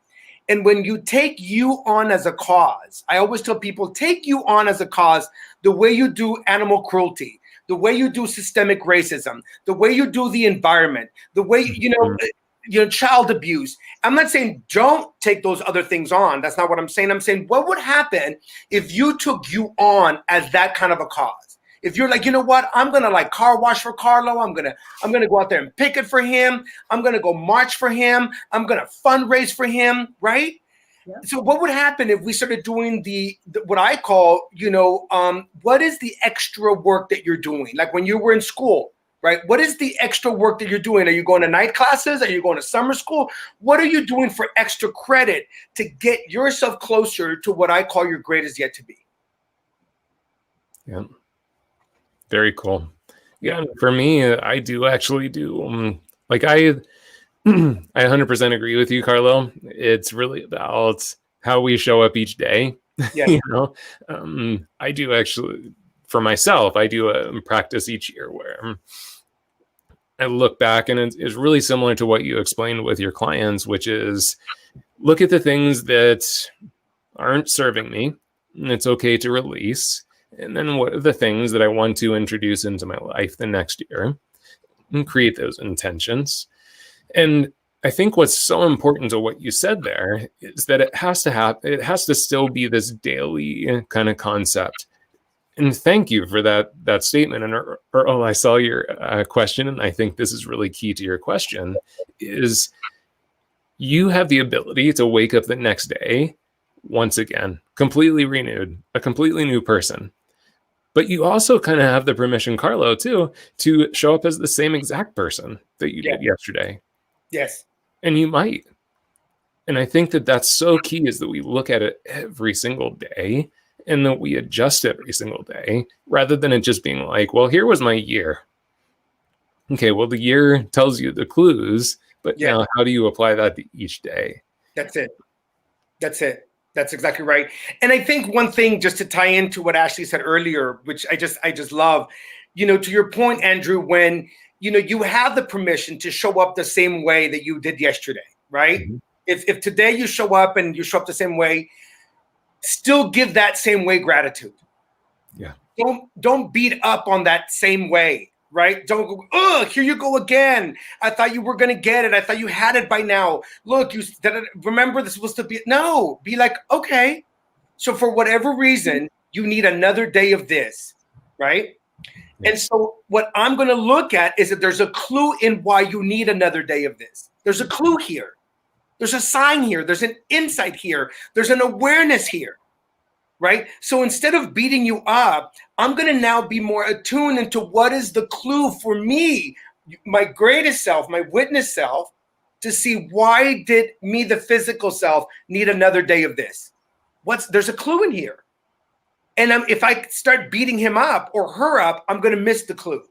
And when you take you on as a cause, I always tell people, take you on as a cause the way you do animal cruelty, the way you do systemic racism, the way you do the environment, the way, child abuse. I'm not saying don't take those other things on. That's not what I'm saying. I'm saying, what would happen if you took you on as that kind of a cause? If you're like, you know what, I'm going to like car wash for Carlo. I'm going to go out there and picket for him. I'm going to go march for him. I'm going to fundraise for him. Right. Yeah. So what would happen if we started doing the what I call, what is the extra work that you're doing? Like when you were in school, right? What is the extra work that you're doing? Are you going to night classes? Are you going to summer school? What are you doing for extra credit to get yourself closer to what I call your greatest yet to be? Yeah. Very cool. Yeah, for me, I do actually do. I 100% agree with you, Carlo. It's really about how we show up each day. Yeah. I do actually, for myself, I do a practice each year where I look back, and it's really similar to what you explained with your clients, which is look at the things that aren't serving me, and it's okay to release. And then what are the things that I want to introduce into my life the next year, and create those intentions. And I think what's so important to what you said there is that it has to still be this daily kind of concept. And thank you for that statement. And Earl, I saw your question, and I think this is really key to your question, is you have the ability to wake up the next day once again, completely renewed, a completely new person. But you also kind of have the permission, Carlo, too, to show up as the same exact person that you did yesterday. Yes. And you might. And I think that that's so key, is that we look at it every single day and that we adjust every single day, rather than it just being like, well, here was my year. Okay, well, the year tells you the clues, but now how do you apply that to each day? That's it. That's it. That's exactly right. And I think one thing, just to tie into what Ashley said earlier, which I just love, to your point, Andrew, when, you have the permission to show up the same way that you did yesterday, right? Mm-hmm. If today you show up and you show up the same way, still give that same way gratitude. Yeah. Don't beat up on that same way, right? Don't go, oh, here you go again. I thought you were going to get it. I thought you had it by now. Look, remember this was supposed to be. No, be like, okay. So for whatever reason, you need another day of this, right? Yeah. And so what I'm going to look at is that there's a clue in why you need another day of this. There's a clue here. There's a sign here. There's an insight here. There's an awareness here. Right? So instead of beating you up, I'm going to now be more attuned into what is the clue for me, my greatest self, my witness self, to see why did me, the physical self, need another day of this? There's a clue in here. And if I start beating him up or her up, I'm going to miss the clue.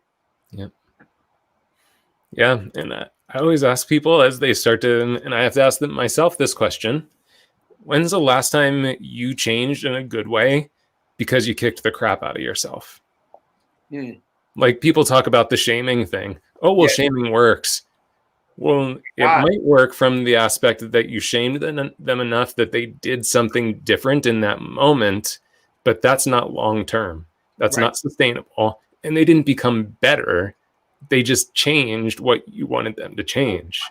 Yep. Yeah. And I always ask people as they start to, and I have to ask them myself this question. When's the last time you changed in a good way because you kicked the crap out of yourself? Like, people talk about the shaming thing. Oh, well, shaming works. Well, it might work from the aspect that you shamed them enough that they did something different in that moment, but that's not long term. That's not sustainable. And they didn't become better. They just changed what you wanted them to change.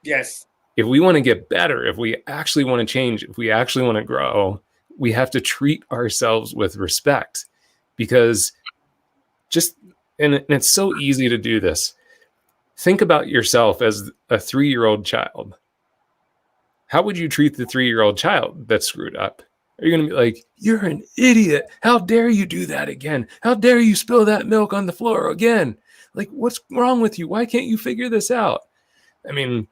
Yes. If we want to get better, if we actually want to change, if we actually want to grow, we have to treat ourselves with respect, because and it's so easy to do this. Think about yourself as a 3-year-old child. How would you treat the 3-year-old child that screwed up? Are you going to be like, you're an idiot. How dare you do that again? How dare you spill that milk on the floor again? Like, what's wrong with you? Why can't you figure this out? I mean,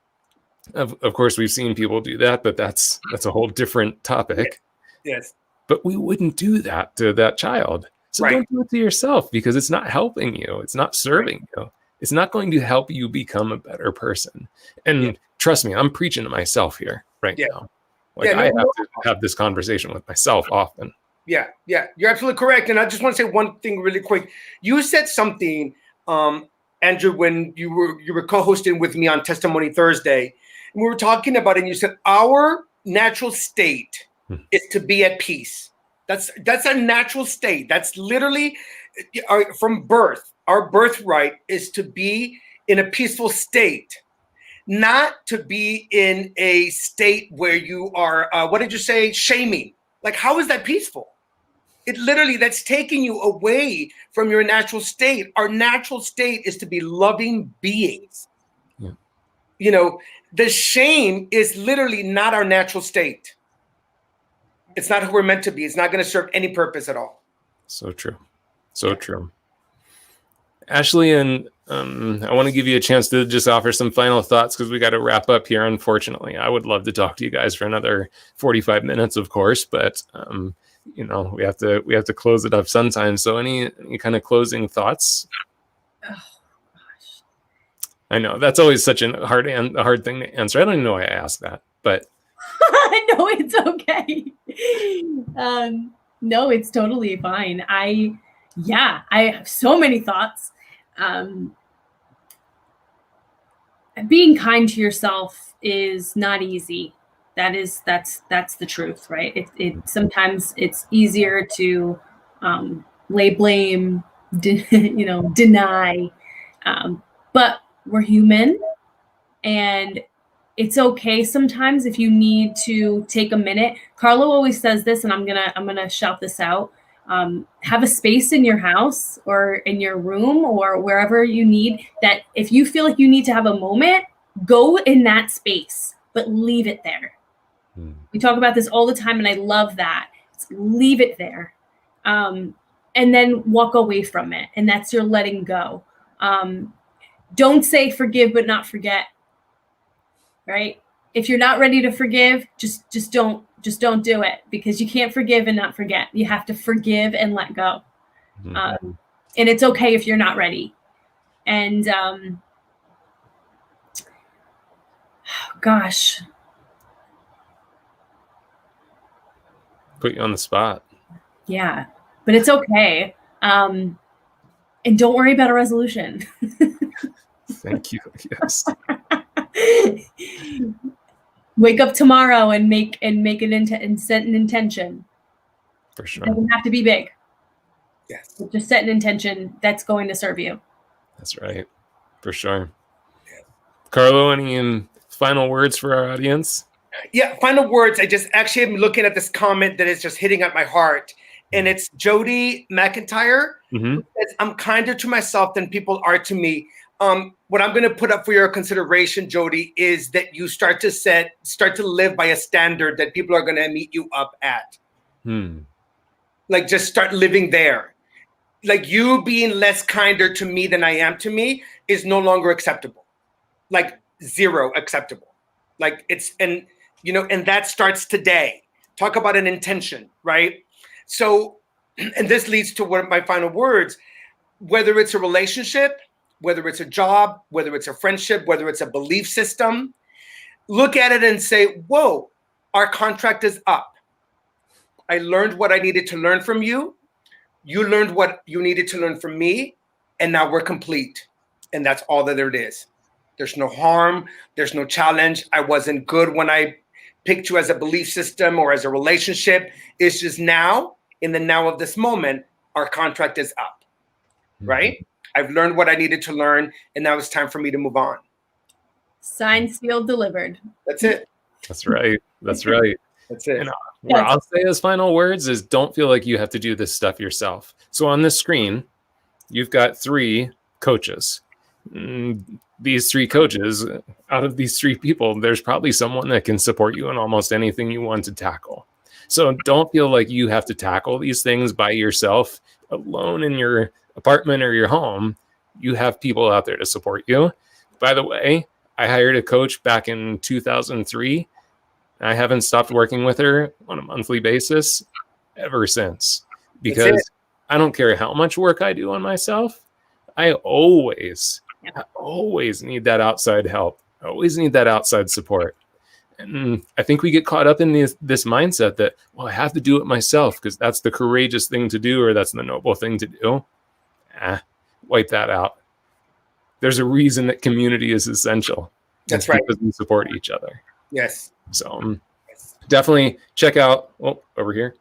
Of course, we've seen people do that, but that's a whole different topic. Yes. But we wouldn't do that to that child. So don't do it to yourself, because it's not helping you. It's not serving you. It's not going to help you become a better person. And trust me, I'm preaching to myself here now. I have to have this conversation with myself often. Yeah. You're absolutely correct. And I just want to say one thing really quick. You said something, Andrew, when you were co-hosting with me on Testimony Thursday. We were talking about it, and you said our natural state is to be at peace. That's our natural state. That's literally from birth. Our birthright is to be in a peaceful state, not to be in a state where you are, what did you say, shaming. Like, how is that peaceful? It literally, that's taking you away from your natural state. Our natural state is to be loving beings. Yeah. The shame is literally not our natural state. It's not who we're meant to be. It's not going to serve any purpose at all. So true. So true. Ashley, and I want to give you a chance to just offer some final thoughts, because we got to wrap up here, unfortunately. I would love to talk to you guys for another 45 minutes, of course, but we have to close it up sometime. So any kind of closing thoughts? I know that's always such a hard thing to answer. I don't even know why I asked that, but no, it's okay. No, it's totally fine. I have so many thoughts. Being kind to yourself is not easy. That's the truth, right? It sometimes it's easier to lay blame, deny. But we're human, and it's okay sometimes if you need to take a minute. Carlo always says this, and I'm gonna shout this out. Have a space in your house or in your room or wherever you need, that if you feel like you need to have a moment, go in that space, but leave it there. We talk about this all the time, and I love that. Leave it there. And then walk away from it. And that's your letting go. Don't say forgive, but not forget. Right? If you're not ready to forgive, just don't do it, because you can't forgive and not forget. You have to forgive and let go. And it's okay if you're not ready. And gosh. Put you on the spot. Yeah, but it's okay. And don't worry about a resolution. Thank you. Yes. Wake up tomorrow and make and set an intention. For sure. It doesn't have to be big. Yes. But just set an intention that's going to serve you. That's right. For sure. Yeah. Carlo, any final words for our audience? Yeah, final words. I just actually am looking at this comment that is just hitting at my heart. And it's Jody McIntyre. Who says, I'm kinder to myself than people are to me. What I'm going to put up for your consideration, Jody, is that you start to live by a standard that people are going to meet you up at. Like, just start living there. Like, you being less kinder to me than I am to me is no longer acceptable. Like, zero acceptable. Like, and that starts today. Talk about an intention, right? So, and this leads to one of my final words, whether it's a relationship, whether it's a job, whether it's a friendship, whether it's a belief system, look at it and say, whoa, our contract is up. I learned what I needed to learn from you. You learned what you needed to learn from me. And now we're complete. And that's all that it is. There's no harm. There's no challenge. I wasn't good when I picked you as a belief system or as a relationship. It's just now, in the now of this moment, our contract is up, right? I've learned what I needed to learn, and now it's time for me to move on. Signed, sealed, delivered. That's it. That's right. That's right. That's it. And what I'll say as final words is, don't feel like you have to do this stuff yourself. So on this screen, you've got 3 coaches. These 3 coaches, out of these 3 people, there's probably someone that can support you in almost anything you want to tackle. So don't feel like you have to tackle these things by yourself, alone in your apartment or your home. You have people out there to support you. By the way, I hired a coach back in 2003. I haven't stopped working with her on a monthly basis ever since, because I don't care how much work I do on myself. I always need that outside help. I always need that outside support. And I think we get caught up in this mindset that, well, I have to do it myself because that's the courageous thing to do, or that's the noble thing to do. Wipe that out. There's a reason that community is essential. That's right. Because we support each other. Yes. So definitely check out, over here,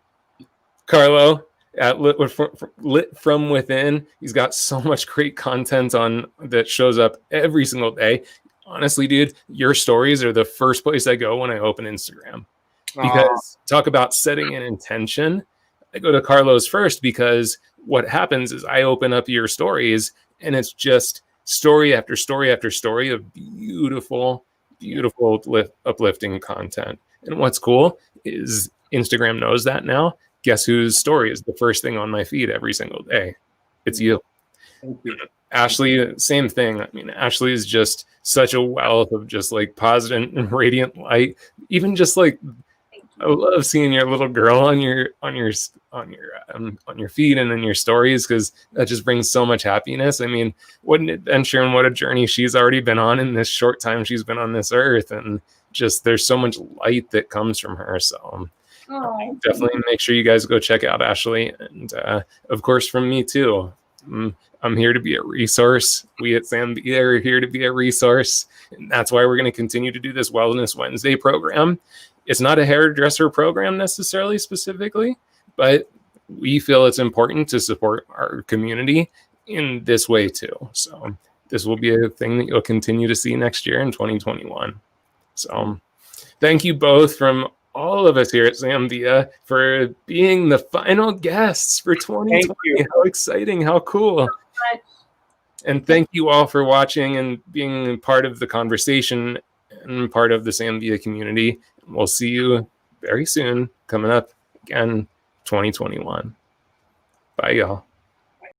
Carlo at Lit From Within. He's got so much great content on that shows up every single day. Honestly, dude, your stories are the first place I go when I open Instagram, because talk about setting an intention. I go to Carlo's first, because what happens is I open up your stories and it's just story after story after story of beautiful, uplifting content. And what's cool is Instagram knows that now. Guess whose story is the first thing on my feed every single day? It's you. Thank you. Ashley, same thing. I mean, Ashley is just such a wealth of just like positive and radiant light. Even just like, I love seeing your little girl on your feed and in your stories, because that just brings so much happiness. I mean, what an adventure and what a journey she's already been on in this short time she's been on this earth, and just there's so much light that comes from her. So definitely make sure you guys go check out Ashley, and of course from me too. I'm here to be a resource. We at Sam B are here to be a resource, and that's why we're going to continue to do this Wellness Wednesday program. It's not a hairdresser program necessarily specifically, but we feel it's important to support our community in this way too. So this will be a thing that you'll continue to see next year in 2021. So thank you both from all of us here at Zambia for being the final guests for 2020. Thank you. How exciting, how cool. And thank you all for watching and being part of the conversation and part of the Zambia community. We'll see you very soon, coming up again, 2021. Bye, y'all.